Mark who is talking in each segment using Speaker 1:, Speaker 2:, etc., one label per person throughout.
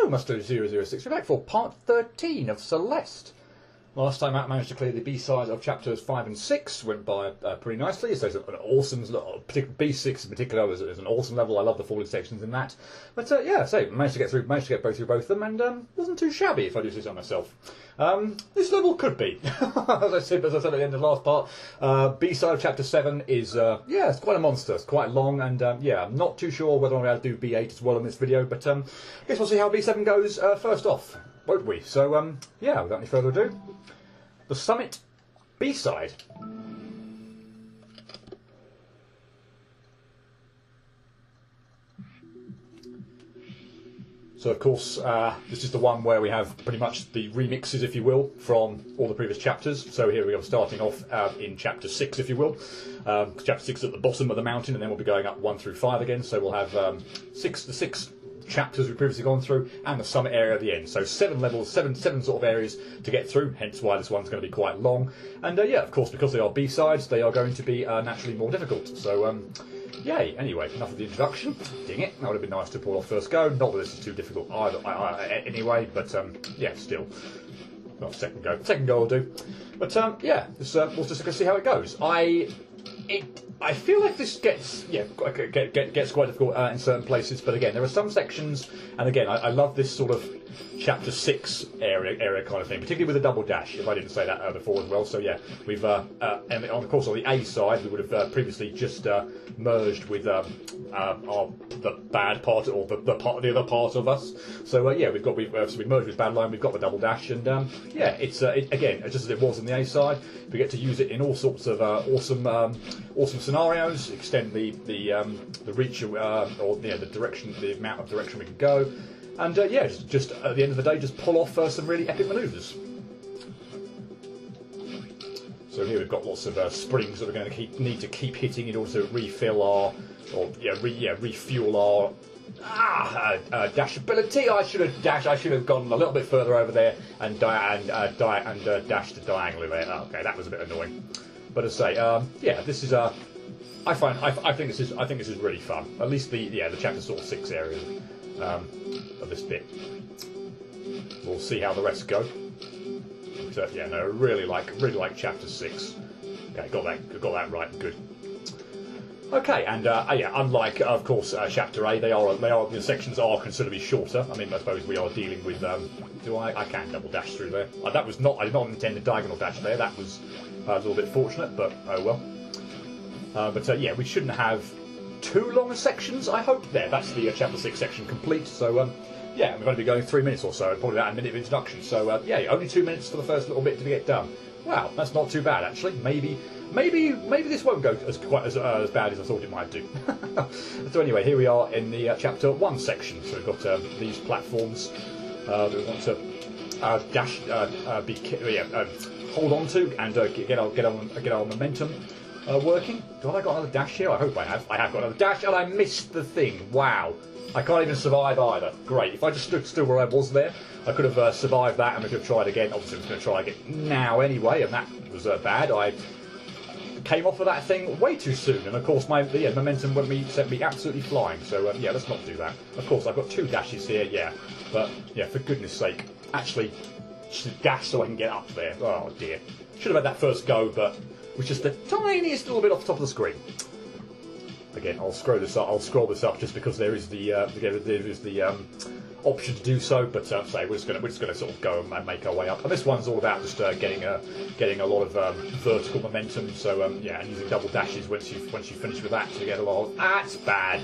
Speaker 1: Hello, Muster006. We're back for part 13 of Celeste. Last time out, managed to clear the B-side of chapters 5 and 6. Went by pretty nicely. So it's an awesome, B6 in particular is an awesome level. I love the falling sections in that. But yeah, so managed to get both of them, and wasn't too shabby if I do say so myself. This level could be, as I said at the end of the last part. B-side of chapter 7 is yeah, it's quite a monster. It's quite long, and yeah, I'm not too sure whether I'm going to do B8 as well in this video. But I guess we'll see how B7 goes first off, won't we? So yeah, without any further ado. The Summit B-side. So of course, this is the one where we have pretty much the remixes, if you will, from all the previous chapters. So here we are starting off in chapter 6, if you will. Chapter 6 is at the bottom of the mountain, and then we'll be going up 1 through 5 again. So we'll have the six chapters we've previously gone through, and the summit area at the end. So 7 levels, seven sort of areas to get through, hence why this one's going to be quite long. And yeah, of course, because they are B-sides, they are going to be naturally more difficult. So yay. Anyway, enough of the introduction. Dang it, that would have been nice to pull off first go. Not that this is too difficult either, anyway, but yeah, still. Well, second go will do. But yeah, we'll just see how it goes. I feel like this gets quite difficult in certain places, but again, there are some sections, and again, I love this sort of chapter 6 area kind of thing, particularly with the double dash, if I didn't say that before as well. So yeah, we've and of course on the A side we would have previously just merged with the bad part, or the other part of us. So yeah, we've merged with Badline, we've got the double dash, and yeah, it's again just as it was in the A side. We get to use it in all sorts of awesome scenarios, extend the reach, or the direction, the amount of direction we can go. And yeah, just at the end of the day, just pull off some really epic manoeuvres. So here we've got lots of springs that we're going to need to keep hitting in order to refill our, refuel our dashability. I should have gone a little bit further over there and dashed diagonally there. Oh, okay, that was a bit annoying. But as I say, yeah, this is I think this is really fun. At least the chapter sort of 6 areas of this bit. We'll see how the rest go. But, yeah, no, really like chapter 6. Okay, got that right. Good. Okay, and yeah, unlike of course chapter A, the sections are considerably shorter. I mean, I suppose we are dealing with. I can double dash through there. I did not intend a diagonal dash there. That was a little bit fortunate, but oh well. But yeah, we shouldn't have too long a sections, I hope. There, that's the chapter 6 section complete. So yeah, we're going to be going 3 minutes or so, probably about a minute of introduction. So yeah, only 2 minutes for the first little bit to get done. Wow, that's not too bad actually. Maybe this won't go quite as bad as I thought it might do. So anyway, here we are in the chapter 1 section. So we've got these platforms that we want to hold on to and get our momentum working. Have I got another dash here? I hope I have. I have got another dash, and I missed the thing. Wow. I can't even survive either. Great. If I just stood still where I was there, I could have survived that, and we could have tried again. Obviously, I was going to try again now anyway, and that was bad. I came off of that thing way too soon, and of course my momentum sent me absolutely flying. So yeah, let's not do that. Of course, I've got 2 dashes here, yeah, but yeah, for goodness sake, actually dash so I can get up there. Oh dear, should have had that first go, but was just the tiniest little bit off the top of the screen. Again, I'll scroll this up just because there is the option to do so. But say we're just going to sort of go and make our way up. And this one's all about just getting a lot of vertical momentum. So yeah, and using double dashes once you finish with that to get a lot of that's bad.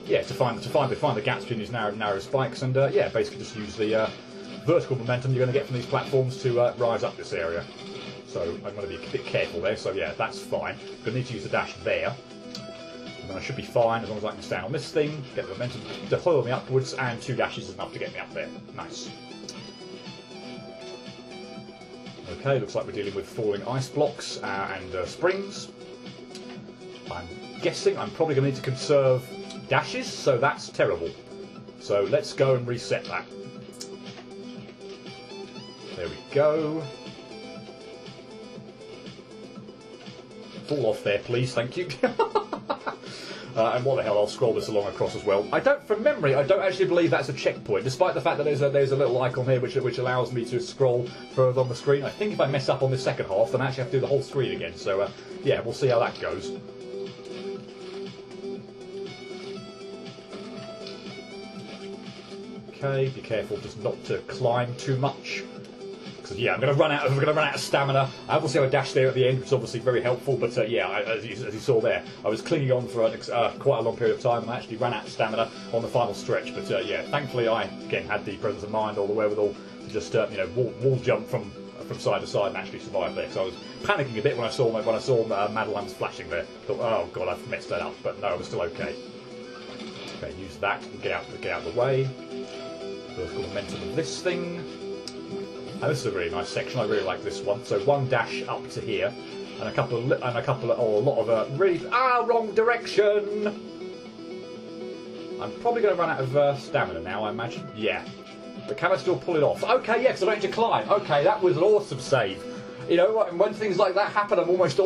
Speaker 1: Yeah, to find the gaps between these narrow spikes, and yeah, basically just use the vertical momentum you're going to get from these platforms to rise up this area. So I'm going to be a bit careful there. So yeah, that's fine. I'm going to need to use the dash there. And then I should be fine as long as I can stand on this thing, get the momentum to hurl me upwards, and 2 dashes is enough to get me up there. Nice. Okay, looks like we're dealing with falling ice blocks and springs. I'm guessing I'm probably going to need to conserve dashes, so that's terrible. So let's go and reset that. There we go. Fall off there, please. Thank you. And what the hell, I'll scroll this along across as well. From memory, I don't actually believe that's a checkpoint, despite the fact that there's a little icon here which allows me to scroll further on the screen. I think if I mess up on the second half, then I actually have to do the whole screen again. So, yeah, we'll see how that goes. Okay, be careful just not to climb too much. Yeah, I'm going to run out of stamina. I obviously have a dash there at the end, which is obviously very helpful. But yeah, as you saw there, I was clinging on for quite a long period of time, and I actually ran out of stamina on the final stretch. But yeah, thankfully I again had the presence of mind, all the wherewithal to just wall jump from side to side and actually survive there. Because I was panicking a bit when I saw Madeline's flashing there. Thought, oh god, I've messed that up. But no, I was still okay. Okay, use that and get out of the way. Vertical momentum of this thing. Oh, this is a really nice section. I really like this one. So one dash up to here, and a lot of really wrong direction. I'm probably going to run out of stamina now, I imagine. Yeah, but can I still pull it off? Okay, yeah, because I don't need to climb. Okay, that was an awesome save. You know, when things like that happen, I'm almost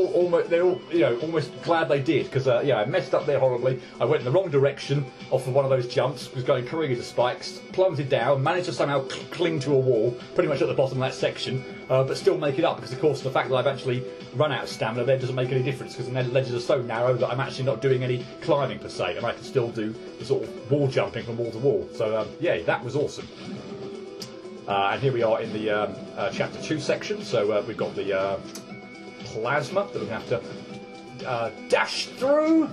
Speaker 1: glad they did, because yeah, I messed up there horribly. I went in the wrong direction off of one of those jumps, was going careening into spikes, plummeted down, managed to somehow cling to a wall, pretty much at the bottom of that section, but still make it up, because of course the fact that I've actually run out of stamina there doesn't make any difference, because the ledges are so narrow that I'm actually not doing any climbing per se, and I can still do the sort of wall jumping from wall to wall. So yeah, that was awesome. And here we are in the Chapter 2 section, so we've got the plasma that we have to dash through.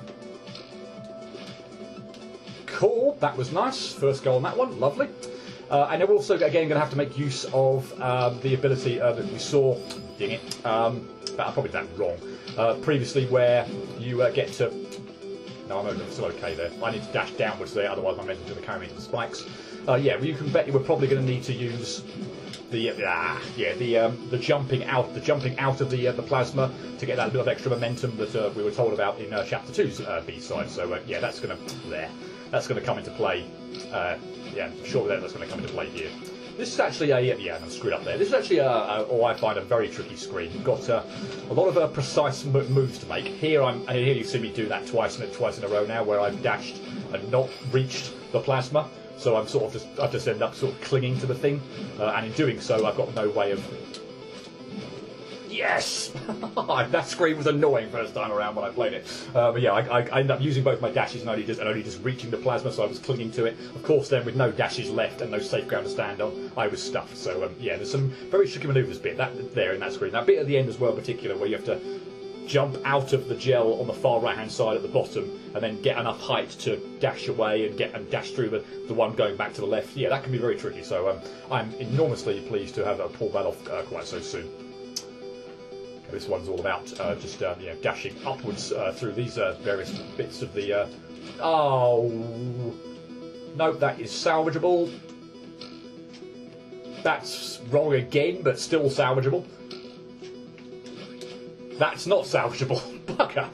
Speaker 1: Cool, that was nice. First go on that one, lovely. And we're also, again, going to have to make use of the ability that we saw, ding it, I probably did that wrong, previously, where you get to... No, I'm still okay there. I need to dash downwards there, otherwise my momentum's going to carry me to the spikes. Yeah, well, you can bet you we're probably going to need to use the jumping out of the plasma to get that bit of extra momentum that we were told about in Chapter 2's B-side. So yeah, that's going to come into play. Yeah, I'm sure that's going to come into play here. This is actually I'm screwed up there. This is actually I find a very tricky screen. You've got a lot of precise moves to make. Here you see me do that twice in a row now, where I've dashed and not reached the plasma. So I'm I just end up sort of clinging to the thing, and in doing so, I've got no way of. Yes, that screen was annoying first time around when I played it. But yeah, I ended up using both my dashes and only just reaching the plasma, so I was clinging to it. Of course, then with no dashes left and no safe ground to stand on, I was stuffed. So yeah, there's some very tricky manoeuvres there in that screen. That bit at the end as well, in particular, where you have to jump out of the gel on the far right hand side at the bottom and then get enough height to dash away and dash through the one going back to the left. Yeah, that can be very tricky, so I'm enormously pleased to have pulled that off quite so soon. Okay, this one's all about just dashing upwards through these various bits of the oh nope, that is salvageable. That's wrong again, but still salvageable. That's not salvageable, bugger.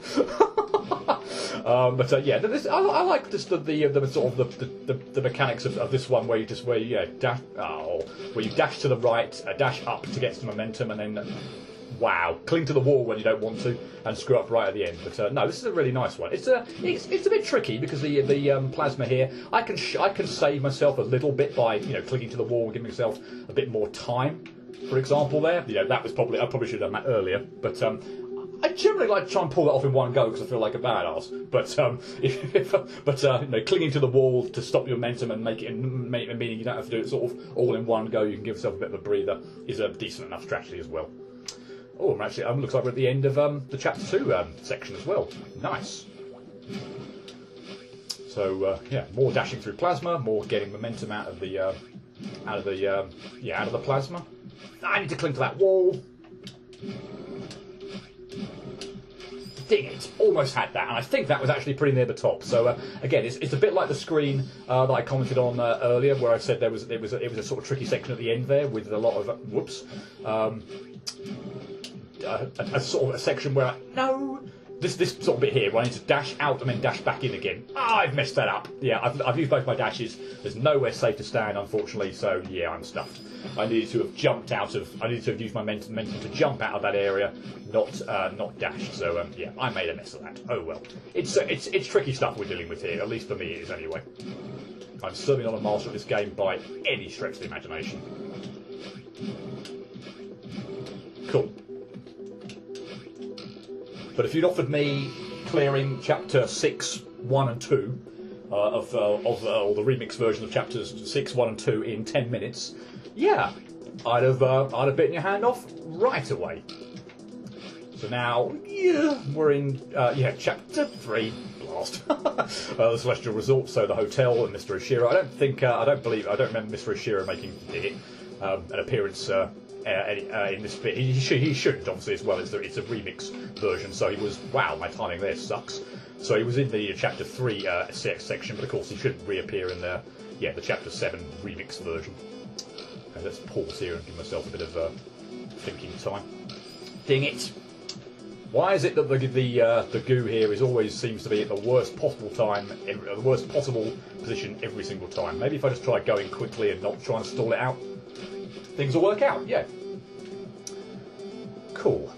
Speaker 1: But yeah, I like just the sort of the mechanics of this one, where you dash where you dash to the right, dash up to get some momentum, and then cling to the wall when you don't want to, and screw up right at the end. But no, this is a really nice one. It's a bit tricky because the plasma here, I can save myself a little bit by clinging to the wall and giving myself a bit more time. For example, there, that was I probably should have done that earlier, but I generally like to try and pull that off in one go because I feel like a badass. But clinging to the wall to stop your momentum and meaning you don't have to do it sort of all in one go. You can give yourself a bit of a breather. Is a decent enough strategy as well. Oh, I'm actually looks like we're at the end of the Chapter 2 section as well. Nice. So yeah, more dashing through plasma, more getting momentum out of the plasma. I need to cling to that wall. Dang it! Almost had that, and I think that was actually pretty near the top. So again, it's a bit like the screen that I commented on earlier, where I said it was a sort of tricky section at the end there with a lot of a sort of a section where this sort of bit here where I need to dash out and then dash back in again. I've messed that up. Yeah, I've used both my dashes. There's nowhere safe to stand, unfortunately. So yeah, I'm stuffed. I needed to have jumped out of. I needed to have used my momentum to jump out of that area, not dash. So yeah, I made a mess of that. Oh well. It's tricky stuff we're dealing with here. At least for me, it is anyway. I'm certainly not a master of this game by any stretch of the imagination. Cool. But if you'd offered me clearing chapter 6, 1 and 2 or the remix version of chapters 6, 1 and 2 in 10 minutes, yeah, I'd have bitten your hand off right away. So now, yeah, we're in chapter 3. Blast. The Celestial Resort, so the hotel and Mr. Oshiro. I don't remember Mr. Oshiro making an appearance in this bit. He shouldn't, obviously, as well. It's a remix version, so he was. Wow, my timing there sucks. So he was in the chapter 3 section, but of course he shouldn't reappear in the chapter 7 remix version. Okay, let's pause here and give myself a bit of thinking time. Ding it! Why is it that the goo here always seems to be at the worst possible time, the worst possible position every single time? Maybe if I just try going quickly and not trying to stall it out, things will work out. Yeah. Cool.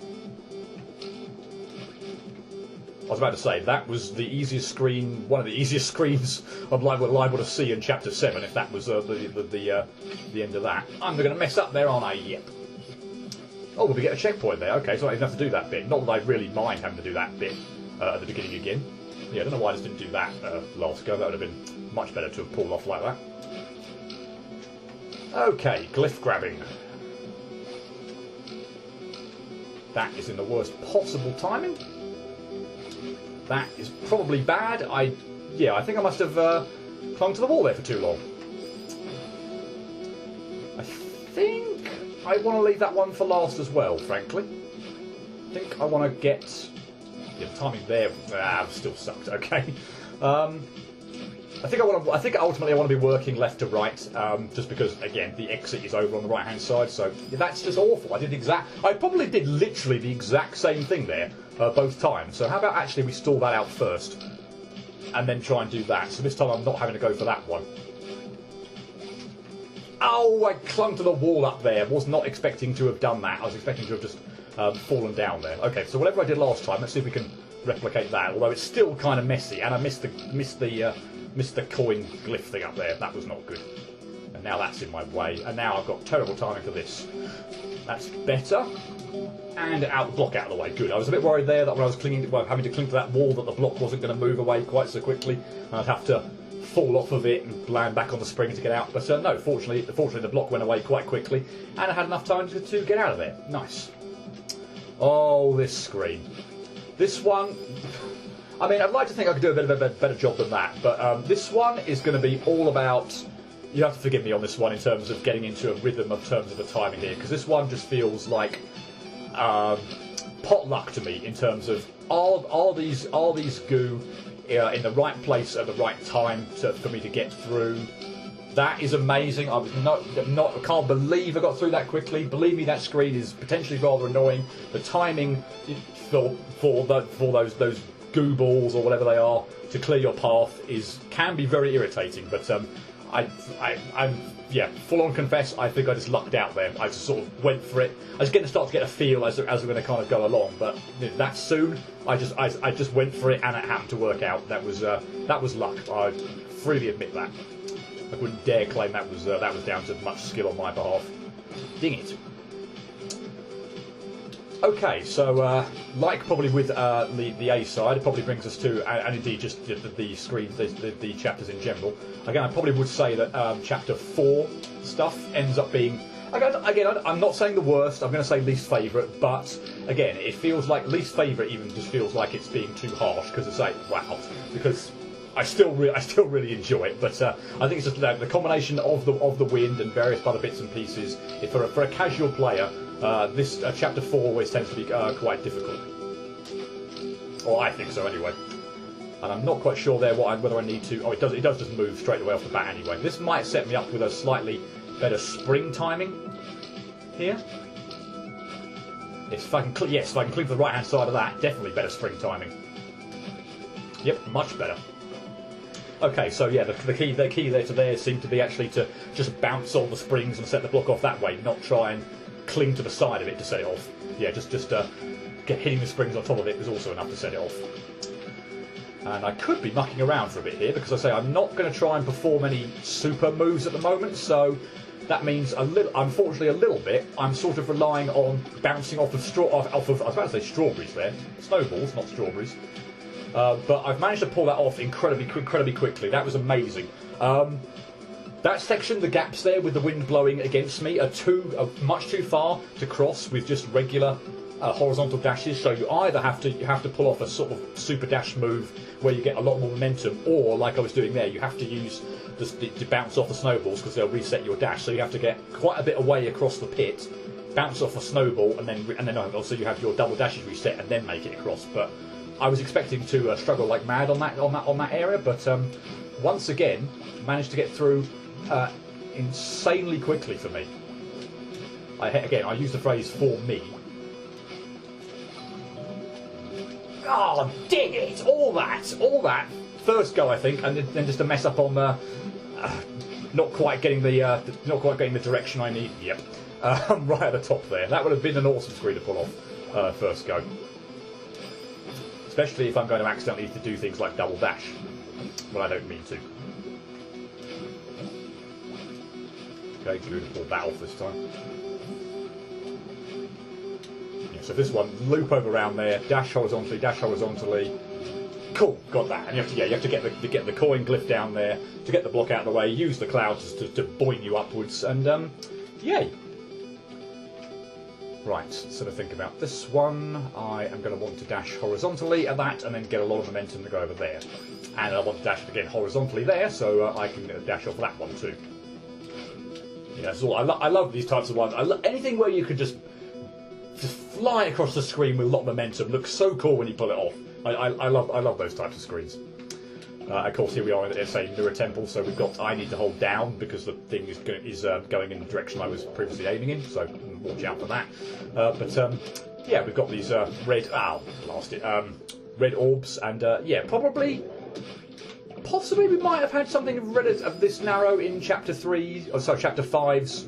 Speaker 1: I was about to say that was the easiest screen, one of the easiest screens I'm liable to see in chapter 7. If that was the end of that, I'm going to mess up there, aren't I? Yep. Oh, we get a checkpoint there. Okay, so I don't even have to do that bit. Not that I really mind having to do that bit at the beginning again. Yeah, I don't know why I just didn't do that last go. That would have been much better to have pulled off like that. Okay, glyph grabbing. That is in the worst possible timing. That is probably bad. I think I must have clung to the wall there for too long. I think I want to leave that one for last as well, frankly. I think I want to get... Yeah, the timing there still sucked. Okay. I think ultimately I want to be working left to right, just because again the exit is over on the right hand side. So that's just awful. I probably did literally the exact same thing there both times. So how about actually we stall that out first, and then try and do that. So this time I'm not having to go for that one. Oh, I clung to the wall up there. Was not expecting to have done that. I was expecting to have just fallen down there. Okay, so whatever I did last time, let's see if we can replicate that. Although it's still kind of messy, and I missed the coin glyph thing up there. That was not good. And now that's in my way. And now I've got terrible timing for this. That's better. And block out of the way. Good. I was a bit worried there that when I was having to cling to that wall that the block wasn't going to move away quite so quickly. And I'd have to fall off of it and land back on the spring to get out. But no, fortunately the block went away quite quickly. And I had enough time to get out of there. Nice. Oh, this screen. This one... I mean, I'd like to think I could do a bit of a better job than that, but this one is going to be all about... You have to forgive me on this one in terms of getting into a rhythm of terms of the timing here, because this one just feels like potluck to me in terms of are these goo in the right place at the right time for me to get through. That is amazing. I can't believe I got through that quickly. Believe me, that screen is potentially rather annoying. The timing for those goo balls or whatever they are to clear your path can be very irritating. But I'm full on confess. I think I just lucked out there. I just sort of went for it. I was going to start to get a feel as we're going to kind of go along, but that soon I just went for it and it happened to work out. That was luck. I freely admit that. I wouldn't dare claim that was down to much skill on my behalf. Ding it. Okay, so like probably with the A side, it probably brings us to, and indeed just the screens, the chapters in general. Again, I probably would say that chapter 4 stuff ends up being, again, I'm not saying the worst, I'm going to say least favourite, but again, it feels like least favourite even just feels like it's being too harsh, because it's like, wow, because I still really enjoy it, but I think it's just the combination of the wind and various other bits and pieces. For a casual player, this chapter 4 always tends to be quite difficult, or I think so anyway. And I'm not quite sure there whether I need to. Oh, it does just move straight away off the bat anyway. This might set me up with a slightly better spring timing here. If I can cling to the right hand side of that, definitely better spring timing. Yep, much better. Okay, so yeah, the key there to there seemed to be actually to just bounce on the springs and set the block off that way, not try and cling to the side of it to set it off. Yeah, just get hitting the springs on top of it was also enough to set it off. And I could be mucking around for a bit here because I say I'm not going to try and perform any super moves at the moment, so that means unfortunately a little bit. I'm sort of relying on bouncing off of I was about to say strawberries there, snowballs, not strawberries. But I've managed to pull that off incredibly quickly. That was amazing. That section, the gaps there with the wind blowing against me, are much too far to cross with just regular horizontal dashes. So you either have to pull off a sort of super dash move where you get a lot more momentum, or like I was doing there, you have to use to bounce off the snowballs because they'll reset your dash. So you have to get quite a bit away across the pit, bounce off a snowball, and then also you have your double dashes reset and then make it across. But I was expecting to struggle like mad on that area, but once again managed to get through insanely quickly for me. I use the phrase "for me." Oh, dang it! All that first go, I think, and then just a mess up on not quite getting the direction I need. Yep, right at the top there. That would have been an awesome screen to pull off first go. Especially if I'm going to accidentally do things like double dash, when I don't mean to. Okay, going to pull that off this time. Yeah, so this one, loop over around there, dash horizontally. Cool, got that. And you have to get the coin glyph down there to get the block out of the way. Use the clouds to buoy you upwards, and yay. Right, so to think about this one, I am going to want to dash horizontally at that and then get a lot of momentum to go over there. And I want to dash it again horizontally there, so I can dash off that one too. Yeah, that's all. I love these types of ones. Anything where you can just fly across the screen with a lot of momentum looks so cool when you pull it off. I love those types of screens. Of course, here we are in a mirror temple, so I need to hold down because the thing is going in the direction I was previously aiming in, so watch out for that. Yeah, we've got these red orbs, and yeah, possibly we might have had something of this narrow in chapter 5's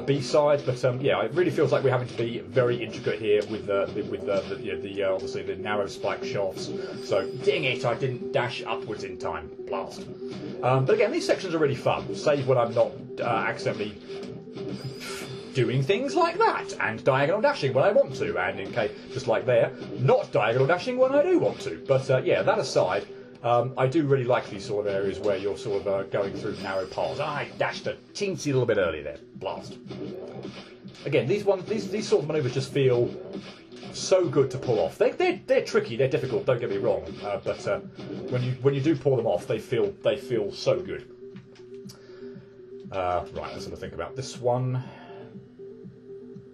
Speaker 1: B-side, but yeah, it really feels like we're having to be very intricate here with obviously the narrow spike shafts. So, dang it, I didn't dash upwards in time. Blast. But again, these sections are really fun, save when I'm not accidentally doing things like that, and diagonal dashing when I want to, and in case, just like there, not diagonal dashing when I do want to. But yeah, that aside, I do really like these sort of areas where you're sort of going through narrow paths. I dashed a teensy little bit early there. Blast. Again, these sort of manoeuvres just feel so good to pull off. They're tricky, they're difficult. Don't get me wrong, but when you do pull them off, they feel so good. Right, let's have a think about this one.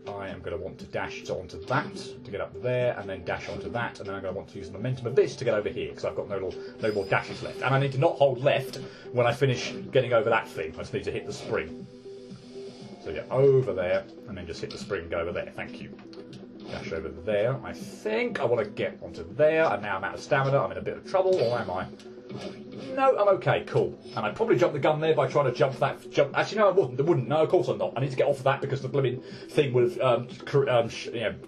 Speaker 1: I am going to want to dash onto that to get up there, and then dash onto that, and then I'm going to want to use the momentum of this to get over here, because I've got no more dashes left. And I need to not hold left when I finish getting over that thing. I just need to hit the spring. So yeah, over there, and then just hit the spring and go over there. Thank you. Dash over there. I think I want to get onto there, and now I'm out of stamina. I'm in a bit of trouble, or am I? No, I'm okay, cool. And I'd probably jump the gun there by trying to jump. Actually, no, I wouldn't. No, of course I'm not. I need to get off of that because the blooming thing would have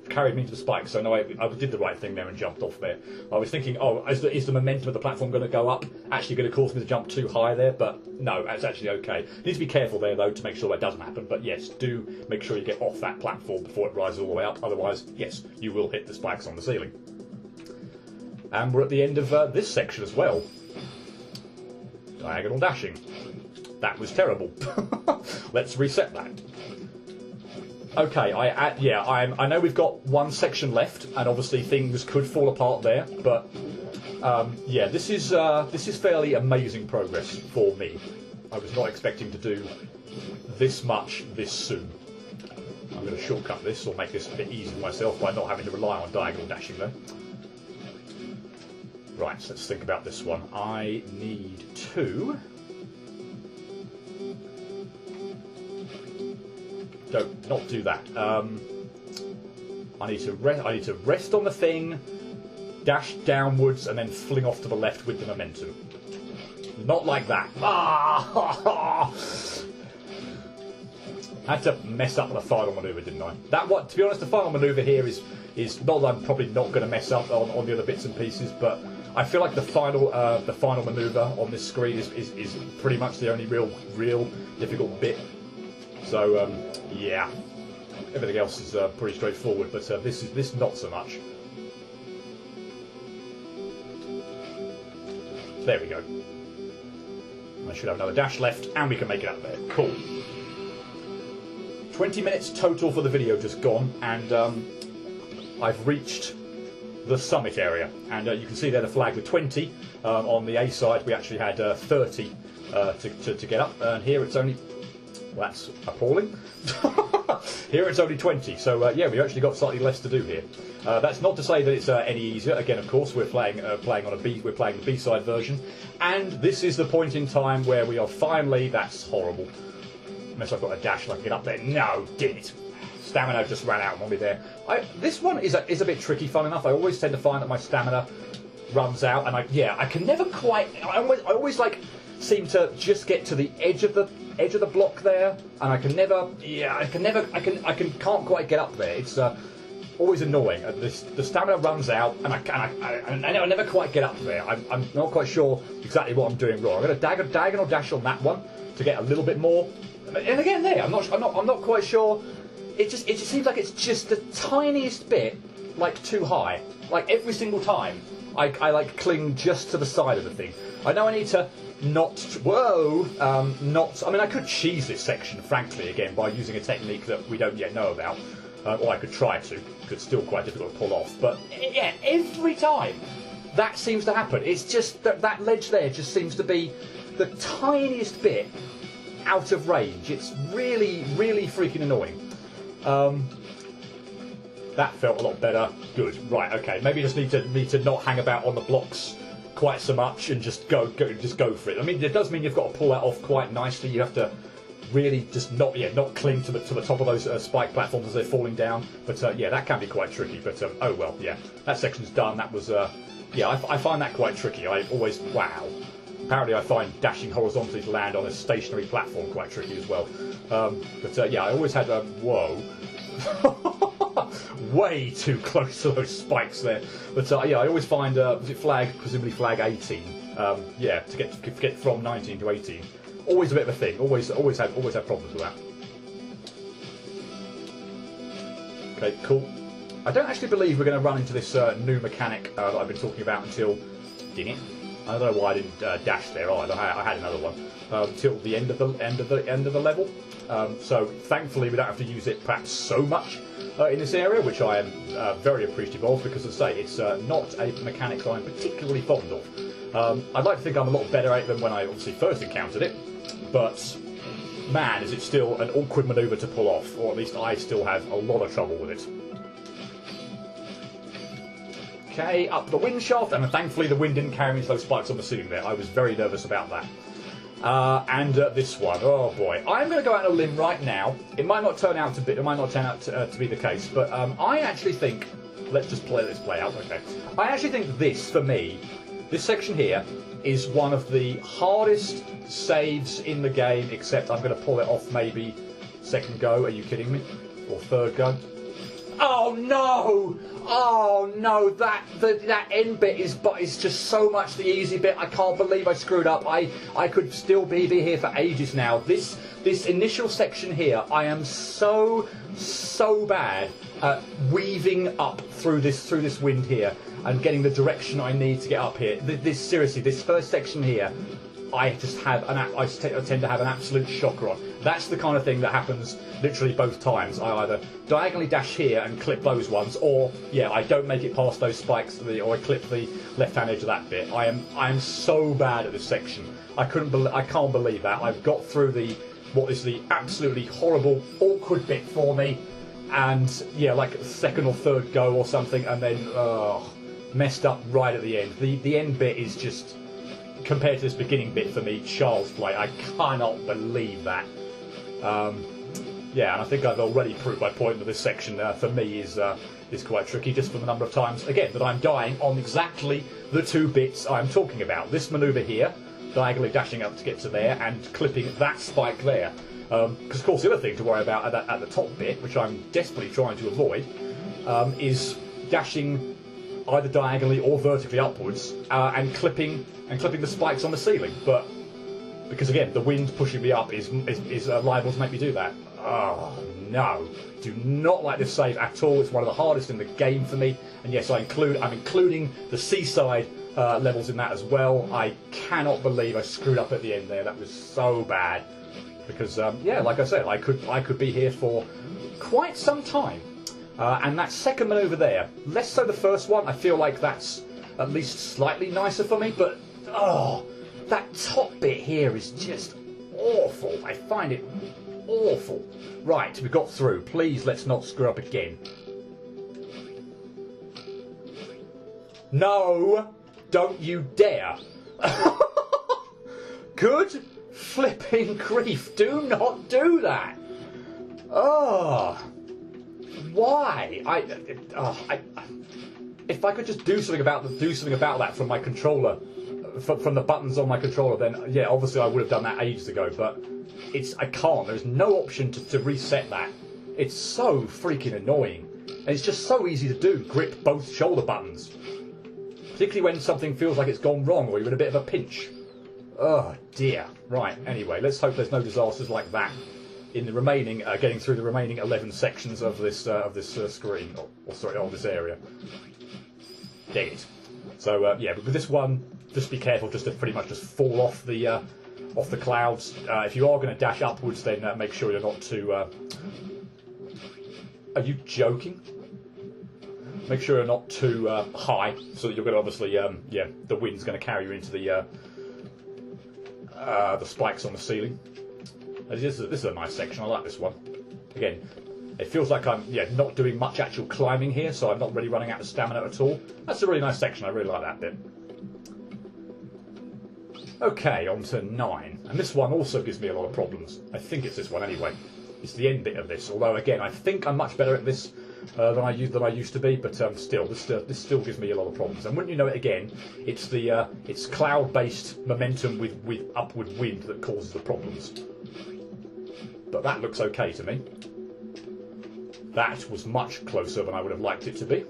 Speaker 1: carried me into the spike. So no, I did the right thing there and jumped off there. I was thinking, oh, is the momentum of the platform going to go up? Actually going to cause me to jump too high there? But no, it's actually okay. You need to be careful there, though, to make sure that doesn't happen. But yes, do make sure you get off that platform before it rises all the way up. Otherwise, yes, you will hit the spikes on the ceiling. And we're at the end of this section as well. Diagonal dashing. That was terrible. Let's reset that. Okay, I know we've got one section left, and obviously things could fall apart there, but yeah, this is fairly amazing progress for me. I was not expecting to do this much this soon. I'm going to shortcut this, or make this a bit easier for myself by not having to rely on diagonal dashing there. Right, so let's think about this one. I need to... not do that. I need to rest on the thing, dash downwards, and then fling off to the left with the momentum. Not like that. Ah! Had to mess up the final manoeuvre, didn't I? That one, to be honest, the final manoeuvre here is not that I'm probably not going to mess up on the other bits and pieces, but I feel like the final manoeuvre on this screen is pretty much the only real difficult bit. So yeah, everything else is pretty straightforward, but this not so much. There we go. I should have another dash left, and we can make it up there. Cool. 20 minutes total for the video just gone, and I've reached the summit area, and you can see there the flag with 20. On the A side we actually had 30 to get up, and here it's only, well, that's appalling. Here it's only 20, so yeah, we've actually got slightly less to do here. That's not to say that it's any easier. Again, of course, we're playing on a B. We're playing the B-side version, and this is the point in time where we are finally. That's horrible. Unless I've got a dash, like get up there. No, damn it! Stamina just ran out on me there. This one is a bit tricky. Fun enough, I always tend to find that my stamina runs out, and I can never quite. I always like seem to just get to the edge of the block there, and I can never. Yeah, I can't quite get up there. It's always annoying. The stamina runs out, and I never quite get up there. I'm not quite sure exactly what I'm doing wrong. I'm going to diagonal dash on that one to get a little bit more. And again, there, I'm not quite sure. It just seems like it's just the tiniest bit, like, too high. Like every single time, I like cling just to the side of the thing. I know I need to not. Whoa, not. I mean, I could cheese this section, frankly, again by using a technique that we don't yet know about, or I could try to. It's still quite difficult to pull off. But yeah, every time that seems to happen. It's just that ledge there just seems to be the tiniest bit out of range. It's really, really freaking annoying. That felt a lot better. Good. Right. Okay. Maybe just need to not hang about on the blocks quite so much and just go for it. I mean, it does mean you've got to pull that off quite nicely. You have to really just not cling to the top of those spike platforms as they're falling down. But yeah, that can be quite tricky. But oh well. Yeah, that section's done. That was yeah. I find that quite tricky. I always wow. Apparently I find dashing horizontally to land on a stationary platform quite tricky as well. But yeah, I always had whoa. Way too close to those spikes there. But yeah, I always find was it presumably flag 18? Yeah, to get from 19 to 18. Always a bit of a thing. Always had problems with that. Okay, cool. I don't actually believe we're going to run into this new mechanic that I've been talking about until. Did it? I don't know why I didn't dash there either. I had another one till the end of the level. So thankfully we don't have to use it perhaps so much in this area, which I am very appreciative of, because as I say, it's not a mechanic that I'm particularly fond of. I'd like to think I'm a lot better at it than when I obviously first encountered it, but man, is it still an awkward manoeuvre to pull off, or at least I still have a lot of trouble with it. Okay, up the wind shaft, and thankfully the wind didn't carry me into those spikes on the ceiling there. I was very nervous about that. And this one, oh boy. I'm going to go out on a limb right now. It might not turn out to be the case, but I actually think, let's just play this play out, okay. I actually think this, for me, this section here, is one of the hardest saves in the game, except I'm going to pull it off maybe second go, are you kidding me? Or third go. Oh no! Oh no! That end bit is just so much the easy bit. I can't believe I screwed up. I could still be here for ages now. This initial section here, I am so bad at weaving up through this wind here and getting the direction I need to get up here. Seriously, this first section here, I tend to have an absolute shocker on. That's the kind of thing that happens literally both times. I either diagonally dash here and clip those ones, or yeah, I don't make it past those spikes, or I clip the left-hand edge of that bit. I am so bad at this section. I can't believe that. I've got through what is the absolutely horrible, awkward bit for me, and yeah, like second or third go or something, and then messed up right at the end. The end bit is just, compared to this beginning bit for me, child's play. I cannot believe that. Yeah, and I think I've already proved my point that this section for me is quite tricky, just from the number of times, again, that I'm dying on exactly the two bits I'm talking about. This manoeuvre here, diagonally dashing up to get to there and clipping that spike there. Because, of course, the other thing to worry about at the top bit, which I'm desperately trying to avoid, is dashing either diagonally or vertically upwards and clipping the spikes on the ceiling. But because, again, the wind pushing me up is liable to make me do that. Oh, no. Do not like this save at all. It's one of the hardest in the game for me. And yes, I'm including the seaside levels in that as well. I cannot believe I screwed up at the end there. That was so bad. Because, yeah, like I said, I could be here for quite some time. And that second manoeuvre there, less so the first one, I feel like that's at least slightly nicer for me. But, oh, that top bit here is just awful. I find it awful. Right, we got through. Please, let's not screw up again. No, don't you dare. Good flipping grief. Do not do that. Oh, why? If I could just do something about that from my controller, from the buttons on my controller, then yeah, obviously I would have done that ages ago. But I can't. There's no option to reset that. It's so freaking annoying, and it's just so easy to do. Grip both shoulder buttons, particularly when something feels like it's gone wrong or you're in a bit of a pinch. Oh dear. Right. Anyway, let's hope there's no disasters like that in the remaining, getting through the remaining 11 sections of this screen, or sorry, of this area. Dang it. So yeah, but with this one, just be careful, just to pretty much just fall off the clouds. If you are going to dash upwards, then make sure you're not too. Are you joking? Make sure you're not too high, so that you're going to obviously, yeah, the wind's going to carry you into the spikes on the ceiling. This is a nice section. I like this one. Again, it feels like I'm not doing much actual climbing here, so I'm not really running out of stamina at all. That's a really nice section. I really like that bit. Okay, on to 9. And this one also gives me a lot of problems. I think it's this one anyway. It's the end bit of this. Although, again, I think I'm much better at this than I used to be. But still, this still gives me a lot of problems. And wouldn't you know it, again, it's the it's cloud-based momentum with upward wind that causes the problems. But that looks okay to me. That was much closer than I would have liked it to be.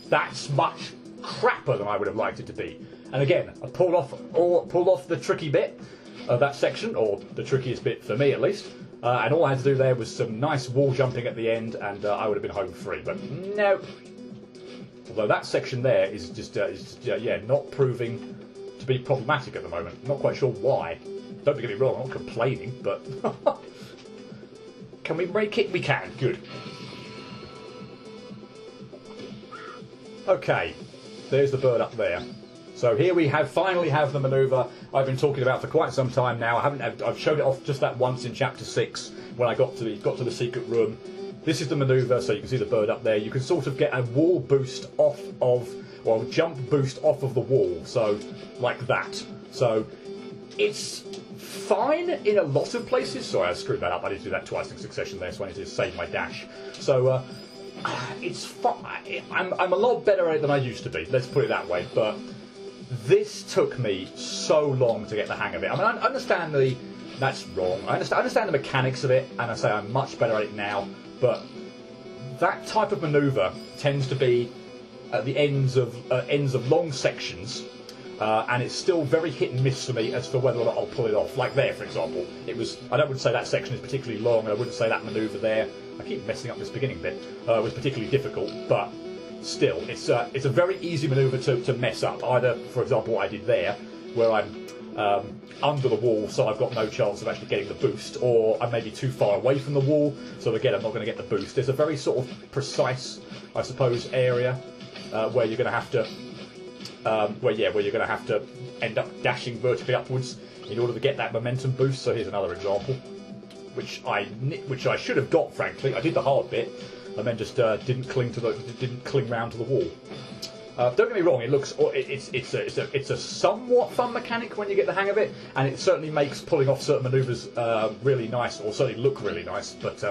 Speaker 1: That's much crapper than I would have liked it to be. And again, I pulled off the tricky bit of that section, or the trickiest bit for me at least. And all I had to do there was some nice wall jumping at the end, and I would have been home free. But no. Although that section there is just not proving to be problematic at the moment. Not quite sure why. Don't get me wrong, I'm not complaining, but can we make it? We can. Good. Okay, there's the bird up there. So here we finally have the manoeuvre I've been talking about for quite some time now. I've shown it off just that once in chapter 6 when I got to the secret room. This is the manoeuvre, so you can see the bird up there. You can sort of get a wall boost off of, well, jump boost off of the wall, so like that. So it's fine in a lot of places. Sorry, I screwed that up. I need to do that twice in succession there, so I need to save my dash. So it's fine. I'm a lot better at it than I used to be. Let's put it that way. But this took me so long to get the hang of it. I mean, I understand that's wrong. I understand the mechanics of it, and I say I'm much better at it now. But that type of manoeuvre tends to be at the ends of long sections. And it's still very hit and miss for me as to whether or not I'll pull it off. Like there, for example, I wouldn't say that section is particularly long, and I wouldn't say that manoeuvre there, I keep messing up this beginning bit, was particularly difficult, but still, it's a very easy manoeuvre to mess up. Either, for example, what I did there, where I'm under the wall, so I've got no chance of actually getting the boost, or I'm maybe too far away from the wall, so again, I'm not going to get the boost. There's a very sort of precise, I suppose, area where you're going to have to where you're going to have to end up dashing vertically upwards in order to get that momentum boost. So here's another example, which I should have got. Frankly, I did the hard bit and then just didn't cling round to the wall. Don't get me wrong; it's a somewhat fun mechanic when you get the hang of it, and it certainly makes pulling off certain manoeuvres really nice, or certainly look really nice. But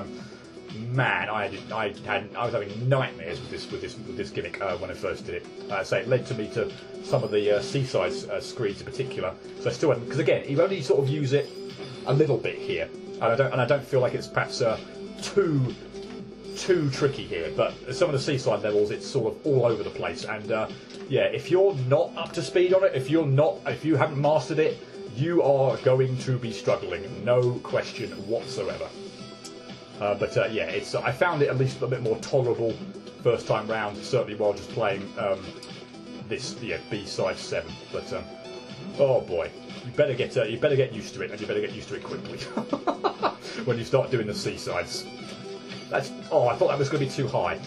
Speaker 1: man, I was having nightmares with this gimmick when I first did it. So it led to me to some of the seaside screens in particular. So I still hadn't, because again, you only sort of use it a little bit here, and I don't feel like it's perhaps too tricky here. But some of the seaside levels, it's sort of all over the place, and yeah, if you're not up to speed on it, if you haven't mastered it, you are going to be struggling, no question whatsoever. But yeah, I found it at least a bit more tolerable first time round, certainly while just playing this B-side 7. But oh boy, you better get used to it, and you better get used to it quickly when you start doing the seasides. I thought that was going to be too high.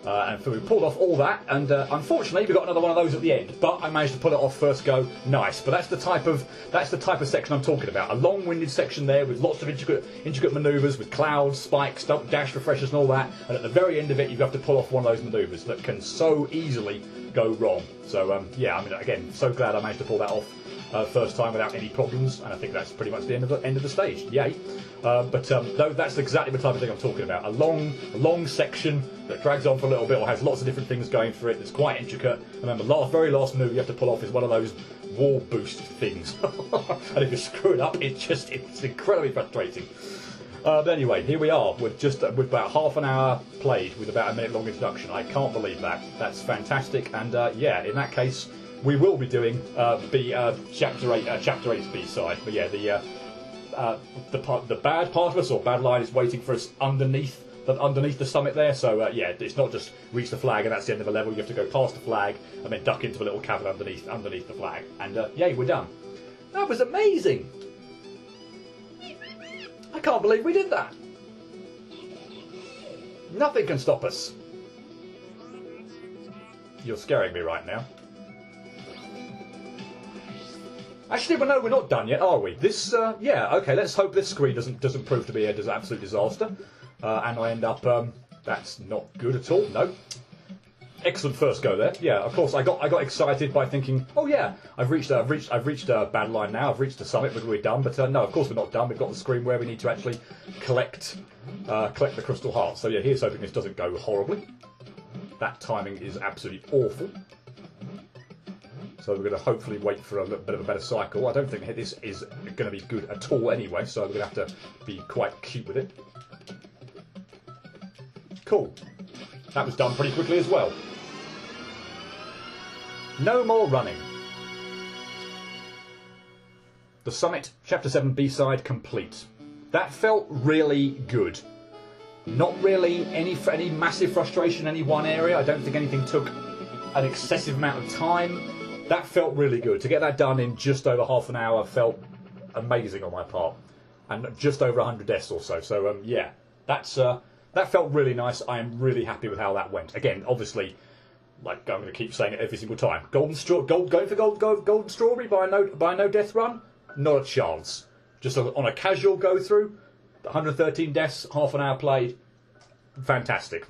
Speaker 1: And so we pulled off all that, and unfortunately we got another one of those at the end. But I managed to pull it off first go, nice. But that's the type of section I'm talking about. A long-winded section there with lots of intricate manoeuvres with clouds, spikes, dash refreshers, and all that. And at the very end of it, you have to pull off one of those manoeuvres that can so easily go wrong. So yeah, I mean, again, so glad I managed to pull that off first time without any problems, and I think that's pretty much the end of the stage. Yay! But that's exactly the type of thing I'm talking about. A long section that drags on for a little bit or has lots of different things going for it. That's quite intricate. And then the very last move you have to pull off is one of those wall boost things. And if you screw it up, it's incredibly frustrating. But anyway, here we are with about half an hour played with about a minute long introduction. I can't believe that. That's fantastic. And yeah, in that case, we will be doing chapter 8's B-side. But yeah, the bad part of us, or bad line, is waiting for us underneath the summit there. So yeah, it's not just reach the flag and that's the end of the level. You have to go past the flag and then duck into a little cavern underneath the flag. And yay, we're done. That was amazing. I can't believe we did that. Nothing can stop us. You're scaring me right now. Actually, well, no, we're not done yet, are we? This, yeah, okay. Let's hope this screen doesn't prove to be an absolute disaster, and I end up. That's not good at all. No. Excellent first go there. Yeah, of course. I got excited by thinking, oh yeah, I've reached a bad line now. I've reached the summit. We're done. But no, of course we're not done. We've got the screen where we need to actually collect the crystal hearts. So yeah, here's hoping this doesn't go horribly. That timing is absolutely awful. So we're going to hopefully wait for a little bit of a better cycle. I don't think this is going to be good at all anyway, so we're going to have to be quite cute with it. Cool. That was done pretty quickly as well. No more running. The Summit, Chapter 7 B-side complete. That felt really good. Not really any massive frustration in any one area. I don't think anything took an excessive amount of time. That felt really good. To get that done in just over half an hour felt amazing on my part. And just over 100 deaths or so. So, yeah, that felt really nice. I am really happy with how that went. Again, obviously, like I'm going to keep saying it every single time. Going for golden strawberry by no death run? Not a chance. Just on a casual go through, 113 deaths, half an hour played. Fantastic.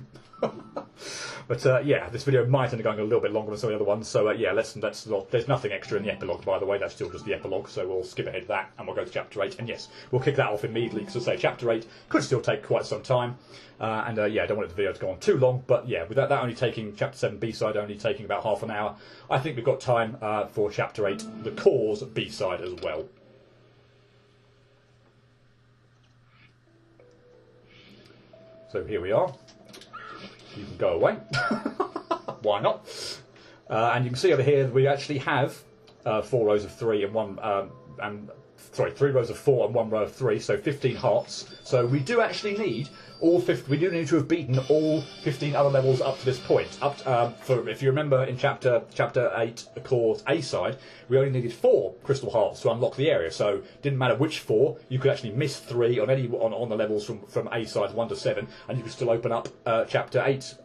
Speaker 1: But yeah, this video might end up going a little bit longer than some of the other ones. So yeah, there's nothing extra in the epilogue, by the way. That's still just the epilogue. So we'll skip ahead to that and we'll go to Chapter 8. And yes, we'll kick that off immediately because I say Chapter 8 could still take quite some time. And yeah, I don't want the video to go on too long. But yeah, with that only taking Chapter 7 B-side only taking about half an hour, I think we've got time for Chapter 8, the Cause B-side as well. So here we are. You can go away. Why not? And you can see over here we actually have 4 rows of 3 and 1 3 rows of 4 and 1 row of 3, so 15 hearts. So we do actually need all 50. We do need to have beaten all 15 other levels up to this point. For if you remember in chapter 8, the Cause A side, we only needed 4 crystal hearts to unlock the area. So it didn't matter which 4. You could actually miss 3 on the levels from A sides 1 to 7, and you could still open up chapter 8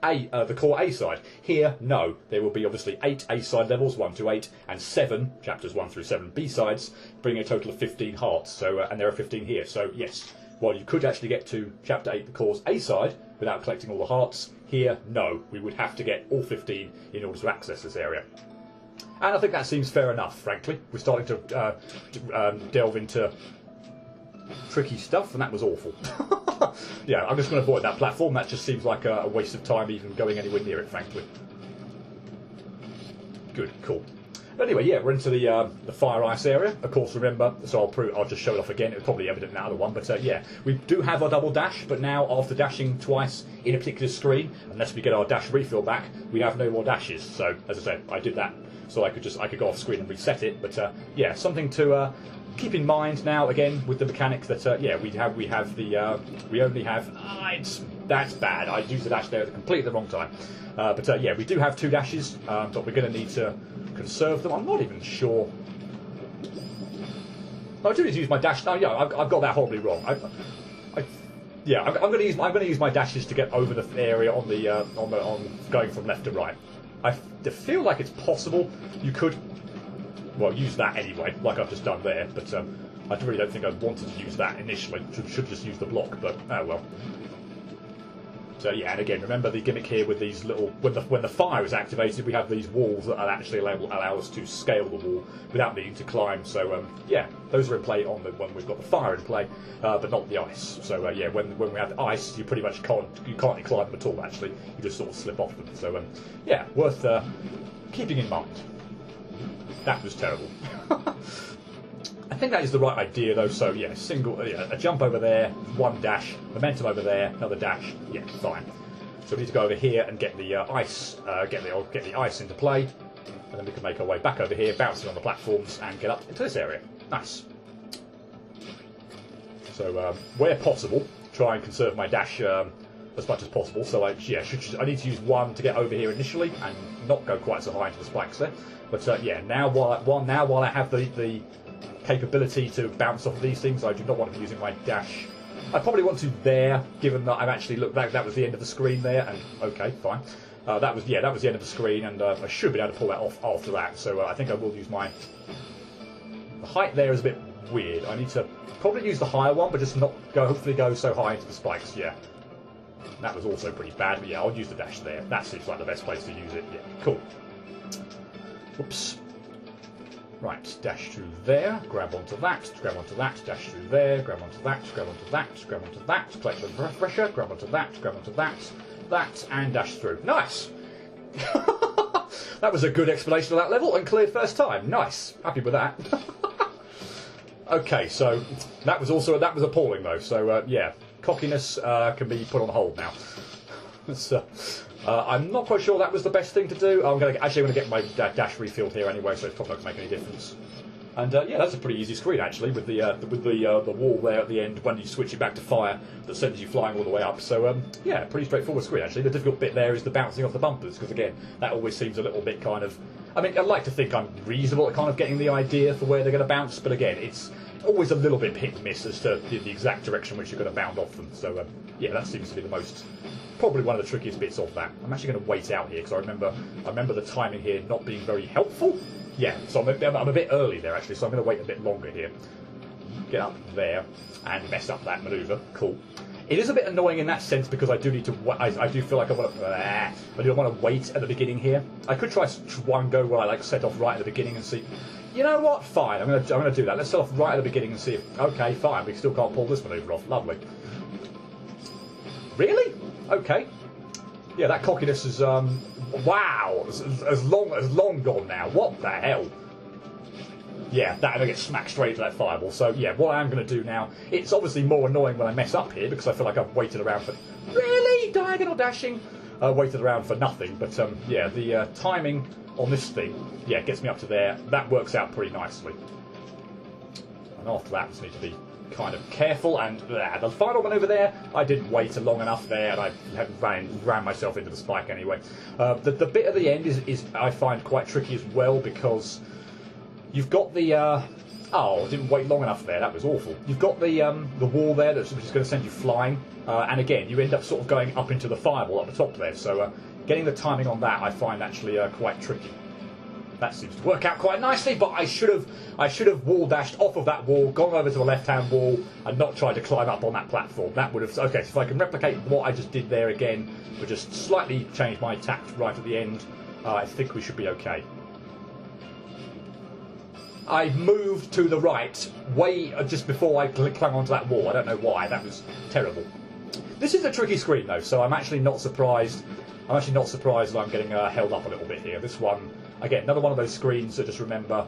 Speaker 1: the Core A side. Here, no. There will be obviously 8 A side levels 1 to 8, and 7 chapters 1 through 7 B sides, bringing a total of 15 hearts. So and there are 15 here. So yes. While you could actually get to Chapter 8, the Cause A side, without collecting all the hearts, here, no. We would have to get all 15 in order to access this area. And I think that seems fair enough, frankly. We're starting to delve into tricky stuff, and that was awful. Yeah, I'm just going to avoid that platform. That just seems like a waste of time even going anywhere near it, frankly. Good, cool. But anyway, yeah, we're into the fire ice area. Of course, remember, so I'll just show it off again. It was probably evident in that other one, but yeah, we do have our double dash, but now after dashing twice in a particular screen, unless we get our dash refill back, we have no more dashes. So, as I said, I did that so I could go off screen and reset it. But yeah, something to keep in mind now again with the mechanics that yeah, we only have. That's bad. I used the dash there at completely the wrong time. But yeah, we do have 2 dashes, but we're going to need to conserve them. I'm not even sure. I do need to use my dash. No, yeah, I've got that horribly wrong. Yeah, I'm going to use my dashes to get over the area on going from left to right. I feel like it's possible you could, well, use that anyway, like I've just done there. But I really don't think I wanted to use that initially. Should just use the block, but oh well. So yeah, and again, remember the gimmick here with these little, when the fire is activated, we have these walls that actually allow us to scale the wall without needing to climb. So yeah, those are in play when we've got the fire in play, but not the ice. So yeah, when we have the ice, you pretty much can't climb them at all. Actually, you just sort of slip off them. So yeah, worth keeping in mind. That was terrible. I think that is the right idea though, so yeah, a jump over there, 1 dash, momentum over there, another dash, yeah, fine. So we need to go over here and get the ice, get the ice into play, and then we can make our way back over here, bouncing on the platforms, and get up into this area. Nice. So where possible, try and conserve my dash as much as possible. So I need to use 1 to get over here initially, and not go quite so high into the spikes there. But yeah, now while I have the capability to bounce off of these things, I do not want to be using my dash. I probably want to there, given that I've actually looked back. That was the end of the screen there, and okay, fine. That was the end of the screen, and I should be able to pull that off after that. So I think I will use the height there is a bit weird. I need to probably use the higher one, but just not hopefully go so high into the spikes. Yeah, that was also pretty bad. But yeah, I'll use the dash there. That seems like the best place to use it. Yeah, cool. Oops. Right, dash through there, grab onto that, dash through there, grab onto that, grab onto that, grab onto that, collect the pressure, grab onto that, and dash through. Nice! That was a good explanation of that level and cleared first time. Nice. Happy with that. Okay, so that was appalling though. So yeah, cockiness can be put on hold now. So, I'm not quite sure that was the best thing to do. I'm going to get my dash refilled here anyway, so it's probably not going to make any difference. And yeah, that's a pretty easy screen actually, with the wall there at the end when you switch it back to fire that sends you flying all the way up. So yeah, pretty straightforward screen actually. The difficult bit there is the bouncing off the bumpers, because again, that always seems a little bit kind of. I mean, I'd like to think I'm reasonable at kind of getting the idea for where they're going to bounce, but again, it's always a little bit hit and miss as to the exact direction which you're going to bound off them. So yeah, that seems to be probably one of the trickiest bits of that. I'm actually going to wait out here because I remember the timing here not being very helpful. Yeah, so I'm a bit early there actually, so I'm going to wait a bit longer here. Get up there and mess up that manoeuvre. Cool. It is a bit annoying in that sense because I do need to. I do feel like I want to wait at the beginning here. I could try one go where I set off right at the beginning and see. You know what? Fine. I'm gonna do that. Let's set off right at the beginning and see if. Okay, fine. We still can't pull this manoeuvre off. Lovely. Really? Okay. Yeah, that cockiness is wow. As long gone now. What the hell? Yeah, that and I get smacked straight into that fireball. So yeah, what I am going to do now, it's obviously more annoying when I mess up here because I feel like I've waited around for really diagonal dashing, waited around for nothing. But yeah, the timing on this thing, yeah, gets me up to there. That works out pretty nicely. And after that, I just need to be kind of careful. And the final one over there, I didn't wait long enough there, and I ran myself into the spike anyway. The bit at the end is I find quite tricky as well because. You've got the I didn't wait long enough there. That was awful. You've got the wall there which is going to send you flying, and again you end up sort of going up into the fireball at the top there. So getting the timing on that I find actually quite tricky. That seems to work out quite nicely, but I should have wall dashed off of that wall, gone over to the left-hand wall, and not tried to climb up on that platform. That would have okay. So if I can replicate what I just did there again, but just slightly change my tact right at the end, I think we should be okay. I moved to the right way just before I clung onto that wall. I don't know why. That was terrible. This is a tricky screen though, so I'm actually not surprised. I'm actually not surprised that I'm getting held up a little bit here. This one, again, another one of those screens that just remember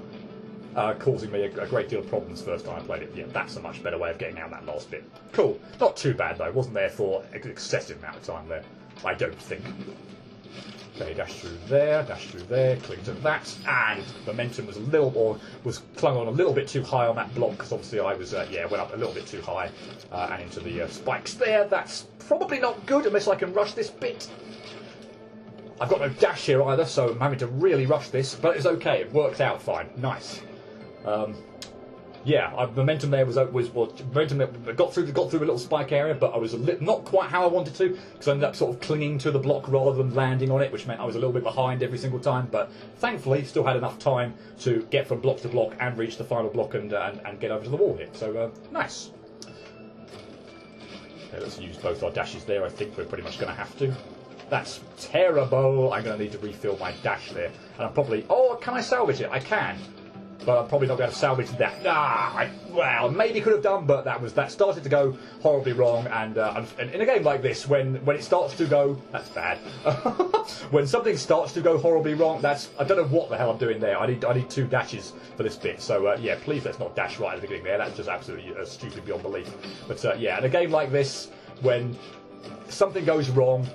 Speaker 1: causing me a great deal of problems first time I played it. Yeah, that's a much better way of getting out that last bit. Cool. Not too bad though. Wasn't there for an excessive amount of time there. I don't think. Okay, dash through there, cling to that, and momentum was was clung on a little bit too high on that block because obviously I was went up a little bit too high and into the spikes there. That's probably not good unless I can rush this bit. I've got no dash here either, so I'm having to really rush this, but it's okay. It worked out fine. Nice. Momentum there was momentum that got through a little spike area, but I was not quite how I wanted to because I ended up sort of clinging to the block rather than landing on it, which meant I was a little bit behind every single time. But thankfully, still had enough time to get from block to block and reach the final block and get over to the wall here. So nice. Okay, let's use both our dashes there. I think we're pretty much going to have to. That's terrible. I'm going to need to refill my dash there, and I'm probably. Oh, can I salvage it? I can. But I'm probably not going to salvage that. Well, maybe could have done, but that started to go horribly wrong. And in a game like this, when it starts to go, that's bad. When something starts to go horribly wrong, I don't know what the hell I'm doing there. I need 2 dashes for this bit. So yeah, please let's not dash right at the beginning there. That's just absolutely stupid beyond belief. But yeah, in a game like this, when something goes wrong,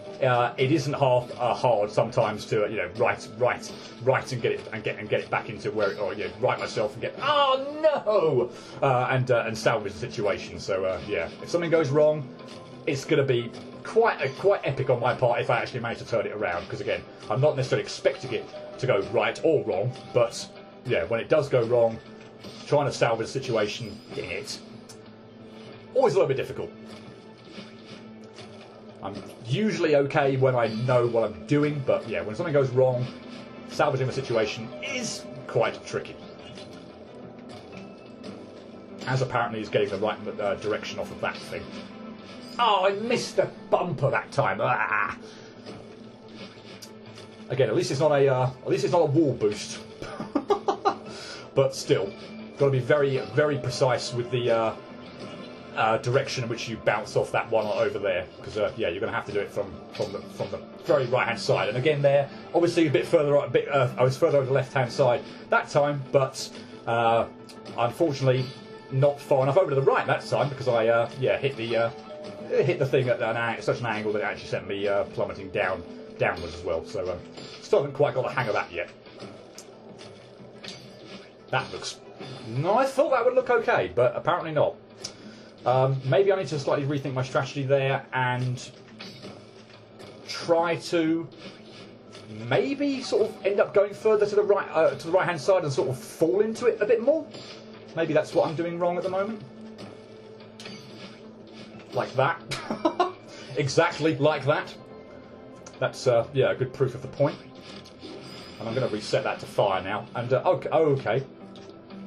Speaker 1: it isn't half hard sometimes to right and get it back into where right myself and get and salvage the situation. So yeah, if something goes wrong, it's going to be quite epic on my part if I actually manage to turn it around. Because again, I'm not necessarily expecting it to go right or wrong, but yeah, when it does go wrong, trying to salvage the situation, getting it, always a little bit difficult. I'm usually okay when I know what I'm doing, but yeah, when something goes wrong, salvaging the situation is quite tricky. As apparently is getting the right direction off of that thing. Oh, I missed the bumper that time. Ah. Again, at least it's not a wall boost. But still, got to be very, very precise with the direction in which you bounce off that one over there, because yeah, you're going to have to do it from the very right hand side. And again, there, obviously a bit further, I was further over the left hand side that time, but unfortunately not far enough over to the right that time because I hit the thing at such an angle that it actually sent me plummeting downwards as well. So still haven't quite got the hang of that yet. That looks. No, I thought that would look okay, but apparently not. Maybe I need to slightly rethink my strategy there and try to maybe sort of end up going further to the right hand side and sort of fall into it a bit more. Maybe that's what I'm doing wrong at the moment. Like that. Exactly like that. That's yeah, a good proof of the point. And I'm going to reset that to fire now. And okay.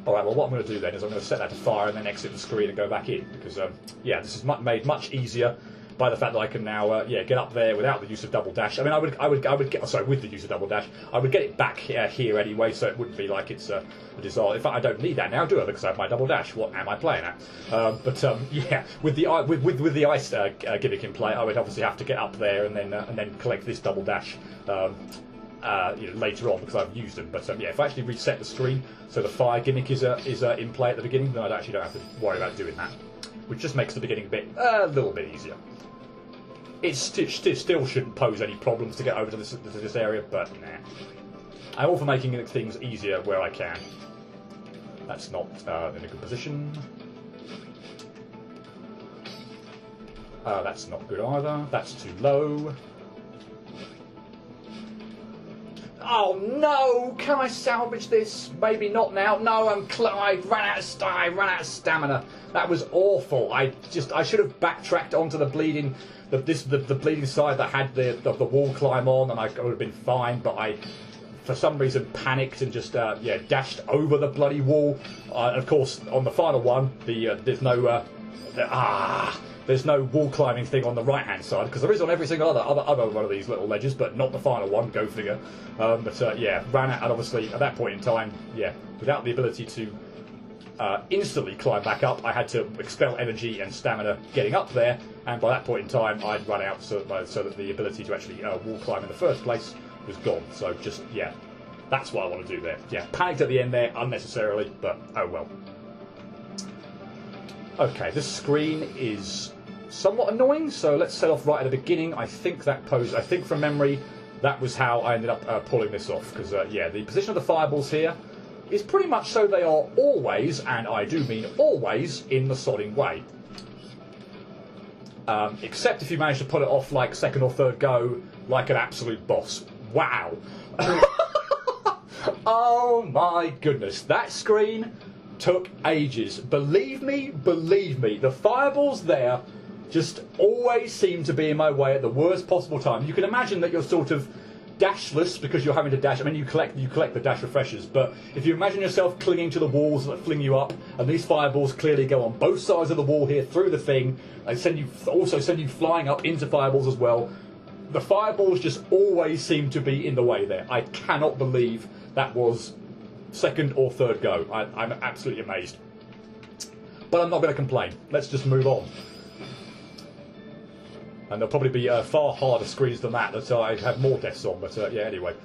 Speaker 1: Alright, well what I'm going to do then is I'm going to set that to fire and then exit the screen and go back in, because yeah, this is made much easier by the fact that I can now get up there without the use of double dash. I mean, I would get, sorry, with the use of double dash, I would get it back here anyway, so it wouldn't be like it's a disaster. In fact, I don't need that now, do I? Because I have my double dash. What am I playing at? Yeah, with the ice gimmick in play, I would obviously have to get up there and then collect this double dash. Later on because I've used them, but yeah, if I actually reset the screen so the fire gimmick is in play at the beginning, then I actually don't have to worry about doing that, which just makes the beginning bit a little bit easier. It still shouldn't pose any problems to get over to this area, but nah. I'm all for making things easier where I can. That's not in a good position. That's not good either. That's too low. Oh no! Can I salvage this? Maybe not now. No, I ran out of stamina. That was awful. I should have backtracked onto the bleeding side that had the wall climb on, and I would have been fine. But I, for some reason, panicked and just dashed over the bloody wall. Of course, on the final one, there's no wall climbing thing on the right hand side, because there is on every single other one of these little ledges, but not the final one. Go figure. Yeah, ran out, and obviously at that point in time, yeah, without the ability to instantly climb back up. I had to expel energy and stamina getting up there, and by that point in time I'd run out, so that the ability to actually wall climb in the first place was gone. So just, yeah, that's what I want to do there. Yeah, panicked at the end there unnecessarily, but oh well. Okay, this screen is somewhat annoying, so let's set off right at the beginning. I think from memory, that was how I ended up pulling this off, because yeah, the position of the fireballs here is pretty much so they are always, and I do mean always, in the sodding way. Except if you manage to pull it off like second or third go, like an absolute boss. Wow. Oh my goodness, that screen took ages. Believe me, the fireballs there just always seem to be in my way at the worst possible time. You can imagine that you're sort of dashless because you're having to dash. I mean, you collect the dash refreshers, but if you imagine yourself clinging to the walls that fling you up, and these fireballs clearly go on both sides of the wall here through the thing, they also send you flying up into fireballs as well. The fireballs just always seem to be in the way there. I cannot believe that was second or third go. I'm absolutely amazed. But I'm not going to complain. Let's just move on. And there'll probably be far harder screens than that I have more deaths on. But yeah, anyway.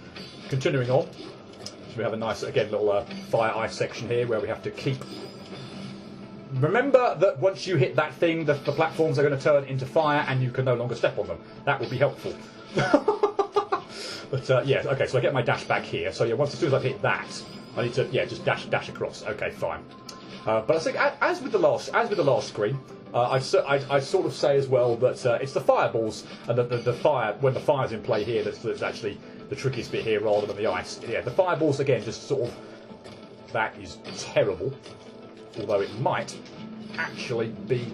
Speaker 1: Continuing on. So we have a nice, again, little fire ice section here where we have to keep... Remember that once you hit that thing, the platforms are going to turn into fire and you can no longer step on them. That would be helpful. But yeah, okay, so I get my dash back here. So yeah, as soon as I've hit that, I need to, yeah, just dash across. Okay, fine. But I think, as with the last screen, I'd sort of say as well that it's the fireballs and the fire, when the fire's in play here, that's actually the trickiest bit here rather than the ice. Yeah, the fireballs again, just sort of, that is terrible. Although it might actually be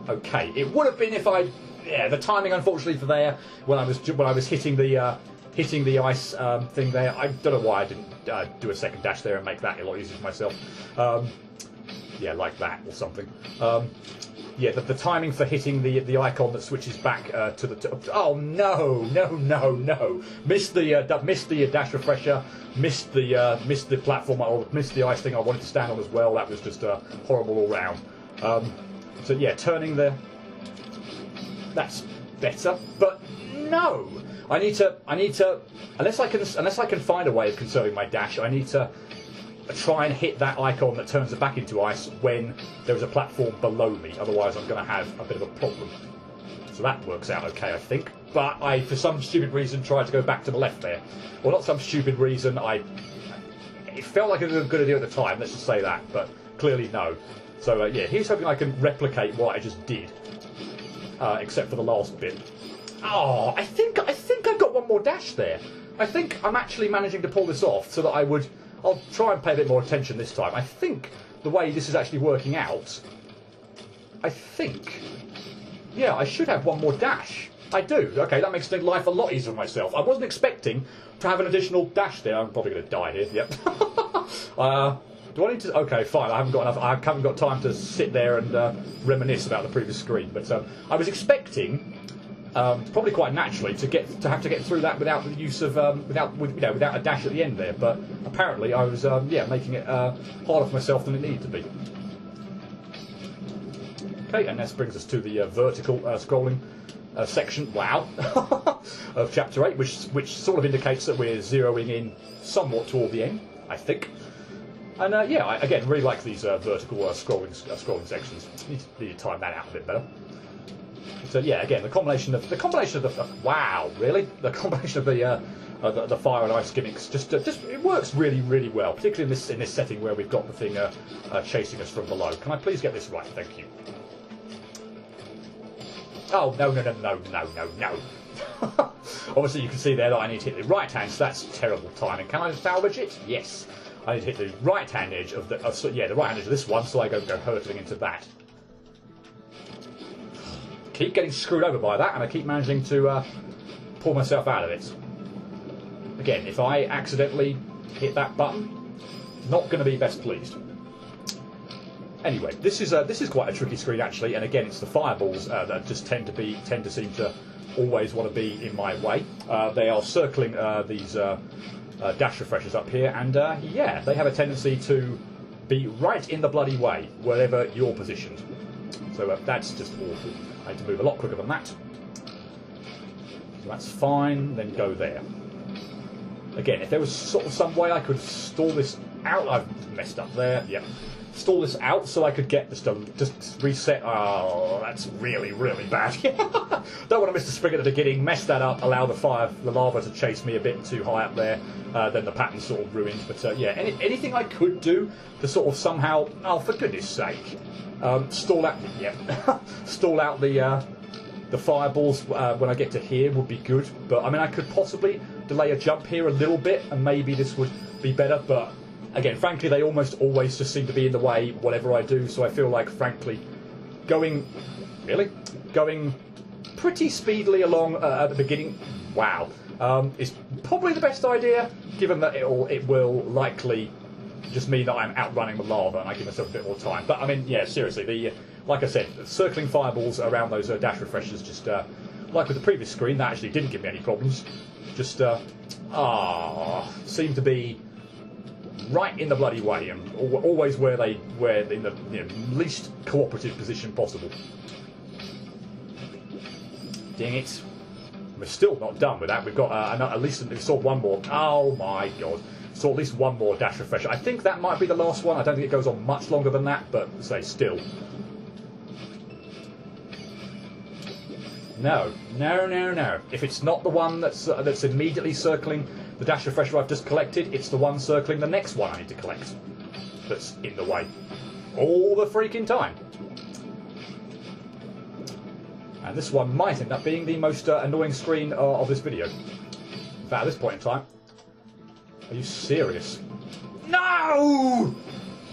Speaker 1: okay. It would have been if the timing unfortunately for there when I was hitting the ice thing there. I don't know why I didn't do a second dash there and make that a lot easier for myself. Yeah, like that or something. Yeah, the timing for hitting the icon that switches back to the... Oh, no. Missed the dash refresher, missed the platform, or missed the ice thing I wanted to stand on as well. That was just horrible all round. So, yeah, turning the... That's better, but no! I need to... Unless I can find a way of conserving my dash, I need to try and hit that icon that turns it back into ice when there is a platform below me. Otherwise, I'm going to have a bit of a problem. So that works out okay, I think. But I, for some stupid reason, tried to go back to the left there. Well, not some stupid reason. It felt like it was a good idea at the time. Let's just say that. But clearly, no. So yeah, here's hoping I can replicate what I just did, except for the last bit. Oh, I think I've got one more dash there. I think I'm actually managing to pull this off so that I'll try and pay a bit more attention this time. I think the way this is actually working out, yeah, I should have one more dash. I do. Okay, that makes life a lot easier for myself. I wasn't expecting to have an additional dash there. I'm probably going to die here. Yep. Do I need to... Okay, fine. I haven't got time to sit there and reminisce about the previous screen. But I was expecting... probably quite naturally to have to get through that without the use of without a dash at the end there, but apparently I was making it harder for myself than it needed to be. Okay, and this brings us to the vertical scrolling section. Wow, of chapter 8, which sort of indicates that we're zeroing in somewhat toward the end, I think. And yeah, I again really like these vertical scrolling sections. Need to time that out a bit better. So yeah, again, the combination of the wow, really, the combination of the fire and ice gimmicks just it works really well, particularly in this setting where we've got the thing chasing us from below. Can I please get this right? Thank you. Oh no! Obviously, you can see there that I need to hit the right hand. So that's terrible timing. Can I salvage it? Yes. I need to hit the right hand edge of the the right hand edge of this one, so I go hurtling into that. Keep getting screwed over by that, and I keep managing to pull myself out of it. Again, if I accidentally hit that button, not going to be best pleased. Anyway, this is quite a tricky screen actually, and again, it's the fireballs that just tend to seem to always want to be in my way. They are circling these dash refreshers up here, and yeah, they have a tendency to be right in the bloody way, wherever you're positioned. So that's just awful. I had to move a lot quicker than that. So that's fine, then go there. Again, if there was sort of some way I could stall this out, I've messed up there, yep. Stall this out so I could get this to just reset. Oh, that's really, really bad. Don't want to miss the spring at the beginning, mess that up, allow the lava to chase me a bit too high up there, then the pattern's sort of ruined. But yeah, anything I could do to sort of somehow, oh, for goodness sake, stall out, stall out the fireballs when I get to here would be good. But I mean, I could possibly delay a jump here a little bit, and maybe this would be better, but again, frankly, they almost always just seem to be in the way, whatever I do, so I feel like, frankly, going pretty speedily along at the beginning, wow, is probably the best idea, given that it will likely just mean that I'm outrunning the lava and I give myself a bit more time. But, I mean, yeah, seriously, like I said, circling fireballs around those dash refreshers, just like with the previous screen, that actually didn't give me any problems, just, seemed to be right in the bloody way, and always where in the least cooperative position possible. Dang it! We're still not done with that. We've got at least we saw one more. Oh my god! Saw at least one more dash refresher. I think that might be the last one. I don't think it goes on much longer than that, but say still. No. If it's not the one that's immediately circling the dash refresher I've just collected, it's the one circling the next one I need to collect that's in the way all the freaking time. And this one might end up being the most annoying screen of this video. In fact, at this point in time, are you serious? No!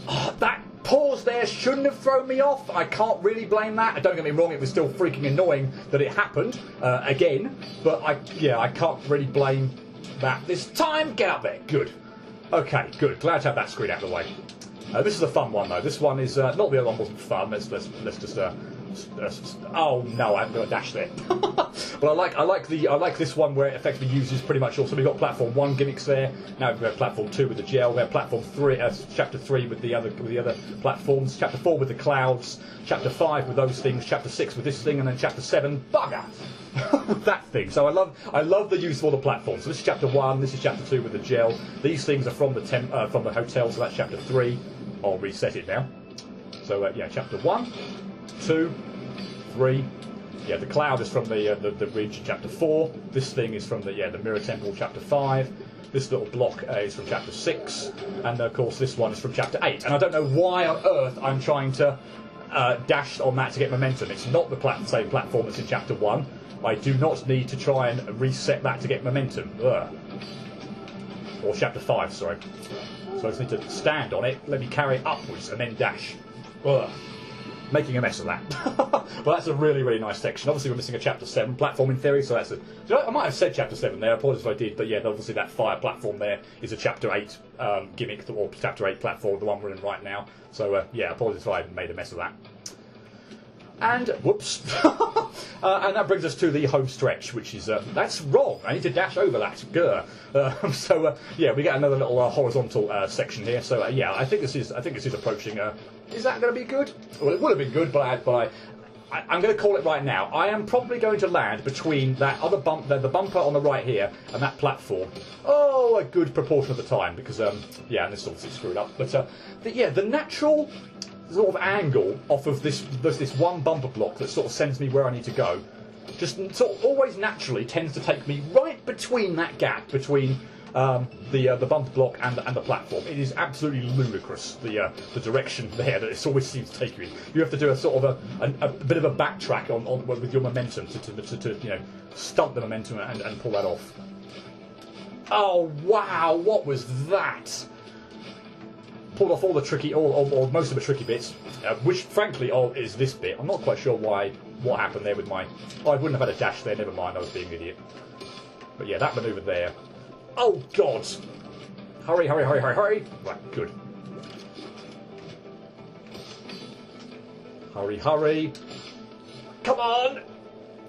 Speaker 1: Oh, that pause there shouldn't have thrown me off. I can't really blame that. Don't get me wrong, it was still freaking annoying that it happened again, but I can't really blame that this time. Get up there. Good. Okay, good. Glad to have that screen out of the way. This is a fun one though. This one is not the other one wasn't fun. Let's just oh no, I haven't got a dash there. But I like this one where it effectively uses pretty much all. So we've got platform 1 gimmicks there. Now we've got platform 2 with the gel. We have platform 3, chapter 3 with the other platforms. Chapter 4 with the clouds. Chapter 5 with those things. Chapter 6 with this thing, and then chapter 7, bugger, that thing. So I love the use of all the platforms. So this is chapter 1. This is chapter 2 with the gel. These things are from the hotel. So that's chapter 3. I'll reset it now. So yeah, chapter 1, 2, 3. Yeah, the cloud is from the ridge, chapter 4. This thing is from the mirror temple, chapter 5. This little block is from chapter 6, and of course this one is from chapter 8. And I don't know why on earth I'm trying to dash on that to get momentum. It's not the same platform that's in chapter 1. I do not need to try and reset that to get momentum. Ugh. Or chapter 5, sorry. So I just need to stand on it, let me carry it upwards, and then dash. Ugh. Making a mess of that. Well, that's a really, really nice section. Obviously, we're missing a chapter 7 platform in theory, so that's a... I might have said chapter 7 there, I apologise if I did, but yeah, obviously that fire platform there is a chapter 8 gimmick, or chapter 8 platform, the one we're in right now. So, yeah, apologies if I made a mess of that. And, whoops. And that brings us to the home stretch, which is, that's wrong. I need to dash over that. Grr. So, yeah, we get another little horizontal section here. So, yeah, I think this is approaching, is that going to be good? Well, it would have been good, but I'm going to call it right now. I am probably going to land between that other the bumper on the right here and that platform. Oh, a good proportion of the time, because, yeah, and this obviously screwed up. But, the natural sort of angle off of this one bumper block that sort of sends me where I need to go, just sort of always naturally tends to take me right between that gap between the bumper block and the platform. It is absolutely ludicrous, the direction there that it always seems to take you in. You have to do a sort of a bit of a backtrack on with your momentum to stunt the momentum and pull that off. Oh wow, what was that? Pulled off all the tricky, or most of the tricky bits, which frankly is this bit. I'm not quite sure what happened there with my... Oh, I wouldn't have had a dash there, never mind, I was being an idiot. But yeah, that manoeuvre there. Oh god! Hurry, hurry, hurry, hurry, hurry! Right, good. Hurry, hurry! Come on!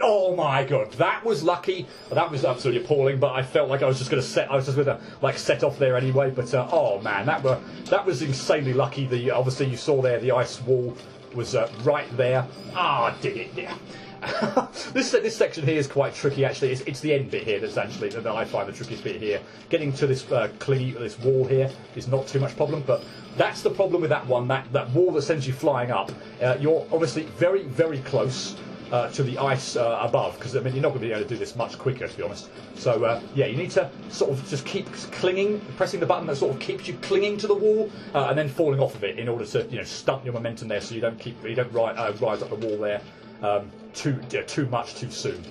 Speaker 1: Oh my god, that was lucky. That was absolutely appalling. But I felt like I was just going to set. I was just going to like set off there anyway. But oh man, that was insanely lucky. The obviously you saw there the ice wall was right there. Ah, dig it, yeah. This section here is quite tricky actually. It's the end bit here that's actually that I find the trickiest bit here. Getting to this this wall here is not too much problem, but that's the problem with that one. That wall that sends you flying up. You're obviously very very close to the ice above, because I mean you're not going to be able to do this much quicker, to be honest. So yeah, you need to sort of just keep clinging, pressing the button that sort of keeps you clinging to the wall, and then falling off of it in order to stunt your momentum there, so you don't rise up the wall there too much too soon.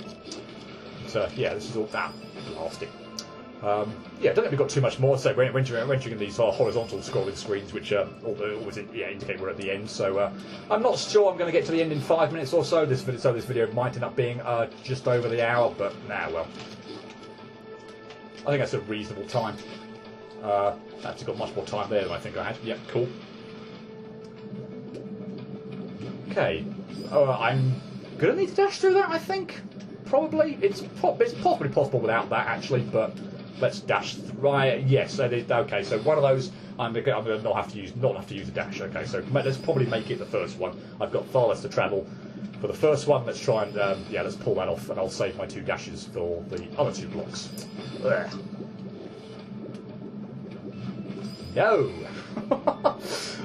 Speaker 1: So yeah, this is all that blasting. Yeah, I don't think we've got too much more. So we're entering these horizontal scrolling screens, which always indicate we're at the end. So I'm not sure I'm going to get to the end in 5 minutes or so. This video might end up being just over the hour, but well, I think that's a reasonable time. I've actually got much more time there than I think I had. Yeah, cool. Okay, I'm gonna need to dash through that. I think probably it's possibly possible without that actually, but. Let's dash. Right, yes. Okay, so one of those I'm gonna not have to use a dash. Okay, so let's probably make it the first one. I've got far less to travel for the first one. Let's try and let's pull that off, and I'll save my 2 dashes for the other 2 blocks. Ugh. No.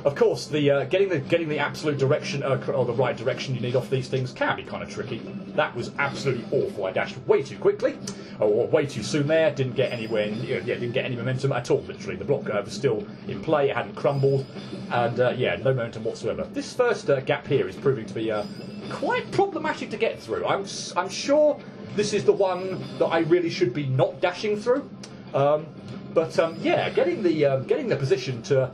Speaker 1: Of course, the getting the absolute direction or the right direction you need off these things can be kind of tricky. That was absolutely awful. I dashed way too quickly, or way too soon there. Didn't get anywhere. Didn't get any momentum at all. Literally, the block was still in play. It hadn't crumbled, and no momentum whatsoever. This first gap here is proving to be quite problematic to get through. I'm sure this is the one that I really should be not dashing through. But getting the position to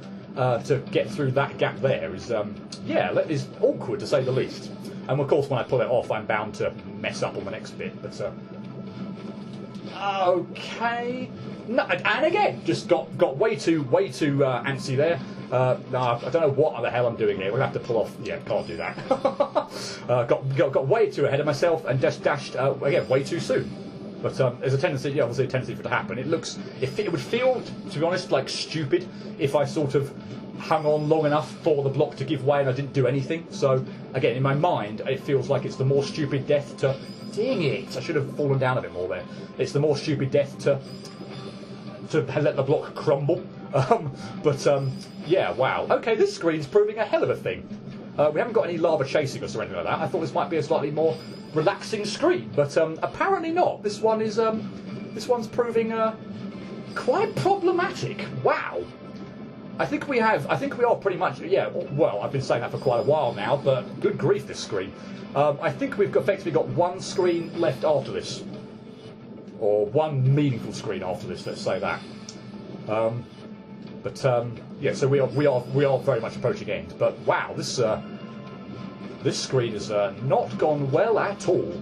Speaker 1: get through that gap there is is awkward to say the least. And of course, when I pull it off, I'm bound to mess up on the next bit. But okay, no, and again, just got way too antsy there. No, I don't know what the hell I'm doing here. We'll have to pull off. Yeah, can't do that. got way too ahead of myself and just dashed again way too soon. But there's obviously a tendency for it to happen. It would feel, to be honest, like stupid if I sort of hung on long enough for the block to give way and I didn't do anything. So again, in my mind, it feels like it's the more stupid death to. Dang it! I should have fallen down a bit more there. It's the more stupid death to let the block crumble. Yeah, wow. Okay, this screen's proving a hell of a thing. We haven't got any lava chasing us or anything like that. I thought this might be a slightly more relaxing screen, but apparently not. This one's proving quite problematic. Wow. I think we are pretty much. Yeah. Well, I've been saying that for quite a while now, but good grief, this screen. I think we've effectively got 1 screen left after this, or 1 meaningful screen after this. Let's say that. Yeah, so we are very much approaching end. But wow, this screen has not gone well at all.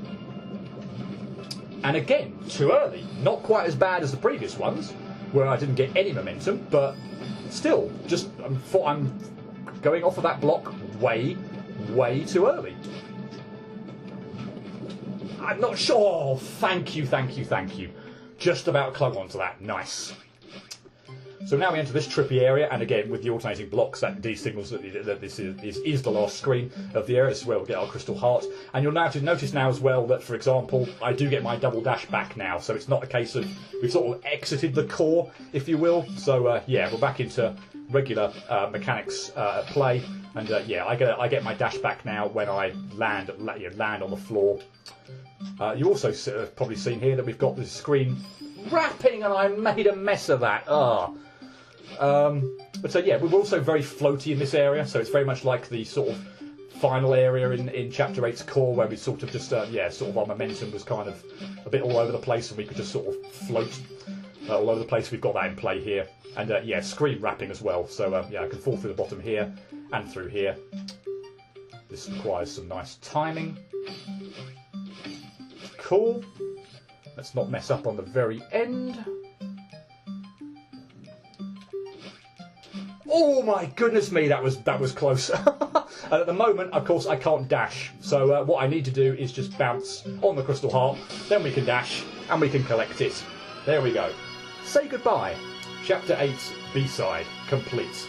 Speaker 1: And again, too early. Not quite as bad as the previous ones, where I didn't get any momentum, but still, just I'm going off of that block way too early. I'm not sure. Oh, thank you. Just about clung onto that. Nice. So now we enter this trippy area, and again with the alternating blocks, that signals that this is the last screen of the area. This is where we'll get our crystal heart. And you'll notice now as well that, for example, I do get my double dash back now, so it's not a case of we've sort of exited the core, if you will. So yeah, we're back into regular mechanics at play, and yeah, I get my dash back now when I land on the floor. You also have probably seen here that we've got this screen wrapping, and I made a mess of that. But so yeah, we're also very floaty in this area, so it's very much like the sort of final area in Chapter 8's core, where we sort of just sort of our momentum was kind of a bit all over the place, and we could just sort of float all over the place. We've got that in play here, and yeah, screen wrapping as well. So yeah, I can fall through the bottom here and through here. This requires some nice timing. Cool. Let's not mess up on the very end. Oh my goodness me, that was close. And at the moment, of course, I can't dash. So what I need to do is just bounce on the crystal heart, then we can dash, and we can collect it. There we go. Say goodbye. Chapter 8 B-side complete.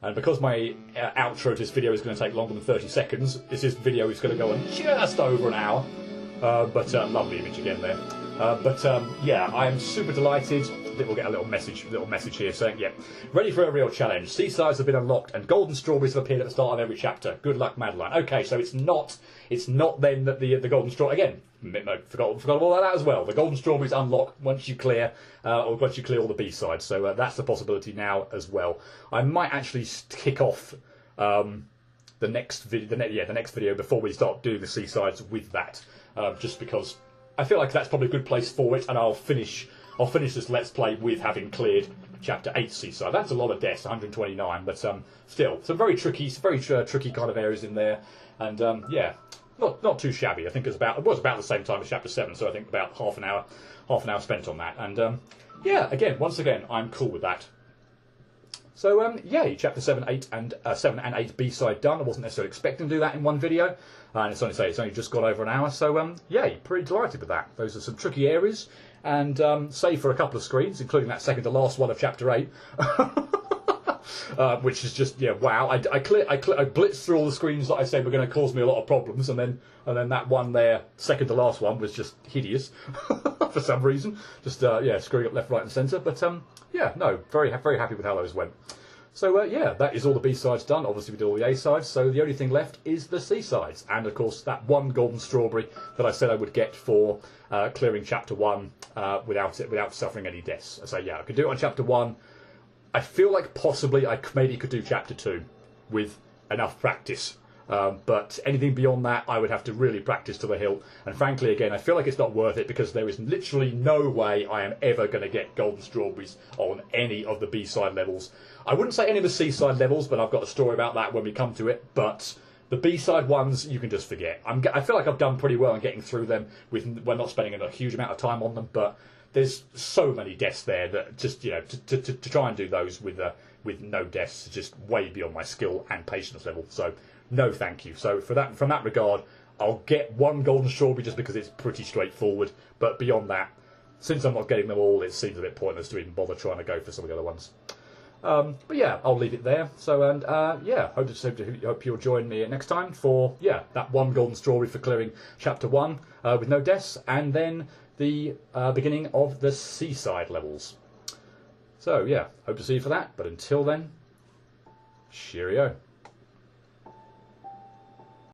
Speaker 1: And because my outro to this video is going to take longer than 30 seconds, this video is going to go on just over an hour. Lovely image again there. Yeah, I am super delighted. I think we'll get a little message here saying, yeah, ready for a real challenge. Seasides have been unlocked and golden strawberries have appeared at the start of every chapter. Good luck, Madeline. Okay, so it's not then that the golden straw again. Forgot all that as well. The golden strawberries unlock once you clear all the B-sides. So that's the possibility now as well. I might actually kick off the next video before we start doing the C-sides with that, just because I feel like that's probably a good place for it, and I'll finish this Let's Play with having cleared Chapter 8 Seaside. That's a lot of deaths, 129, but still, some very tricky kind of areas in there, and yeah, not too shabby. I think it was about the same time as Chapter 7, so I think about half an hour spent on that, and yeah, once again, I'm cool with that. So yay, Chapter 7 and 8 B-side done. I wasn't necessarily expecting to do that in one video, and it's only just got over an hour. So yay, pretty delighted with that. Those are some tricky areas, and save for a couple of screens, including that second to last one of Chapter 8, which is just wow. I blitzed through all the screens that I said were going to cause me a lot of problems, and then that one there, second to last one, was just hideous for some reason. Just screwing up left, right, and centre. But yeah, no, very happy with how those went. So yeah, that is all the B-sides done. Obviously we did all the A-sides, so the only thing left is the C-sides, and of course that one golden strawberry that I said I would get for clearing Chapter 1 without suffering any deaths. So yeah, I could do it on Chapter 1. I feel like possibly I maybe could do Chapter 2 with enough practice. But anything beyond that, I would have to really practice to the hilt. And frankly, again, I feel like it's not worth it because there is literally no way I am ever going to get golden strawberries on any of the B-side levels. I wouldn't say any of the C-side levels, but I've got a story about that when we come to it. But the B-side ones, you can just forget. I feel like I've done pretty well in getting through them. We're not spending a huge amount of time on them, but there's so many deaths there that just to try and do those with no deaths is just way beyond my skill and patience level. So no, thank you. So from that regard, I'll get one golden strawberry just because it's pretty straightforward. But beyond that, since I'm not getting them all, it seems a bit pointless to even bother trying to go for some of the other ones. But yeah, I'll leave it there. So yeah, hope you'll join me next time for that one golden strawberry for clearing Chapter 1 with no deaths, and then the beginning of the seaside levels. So yeah, hope to see you for that. But until then, cheerio.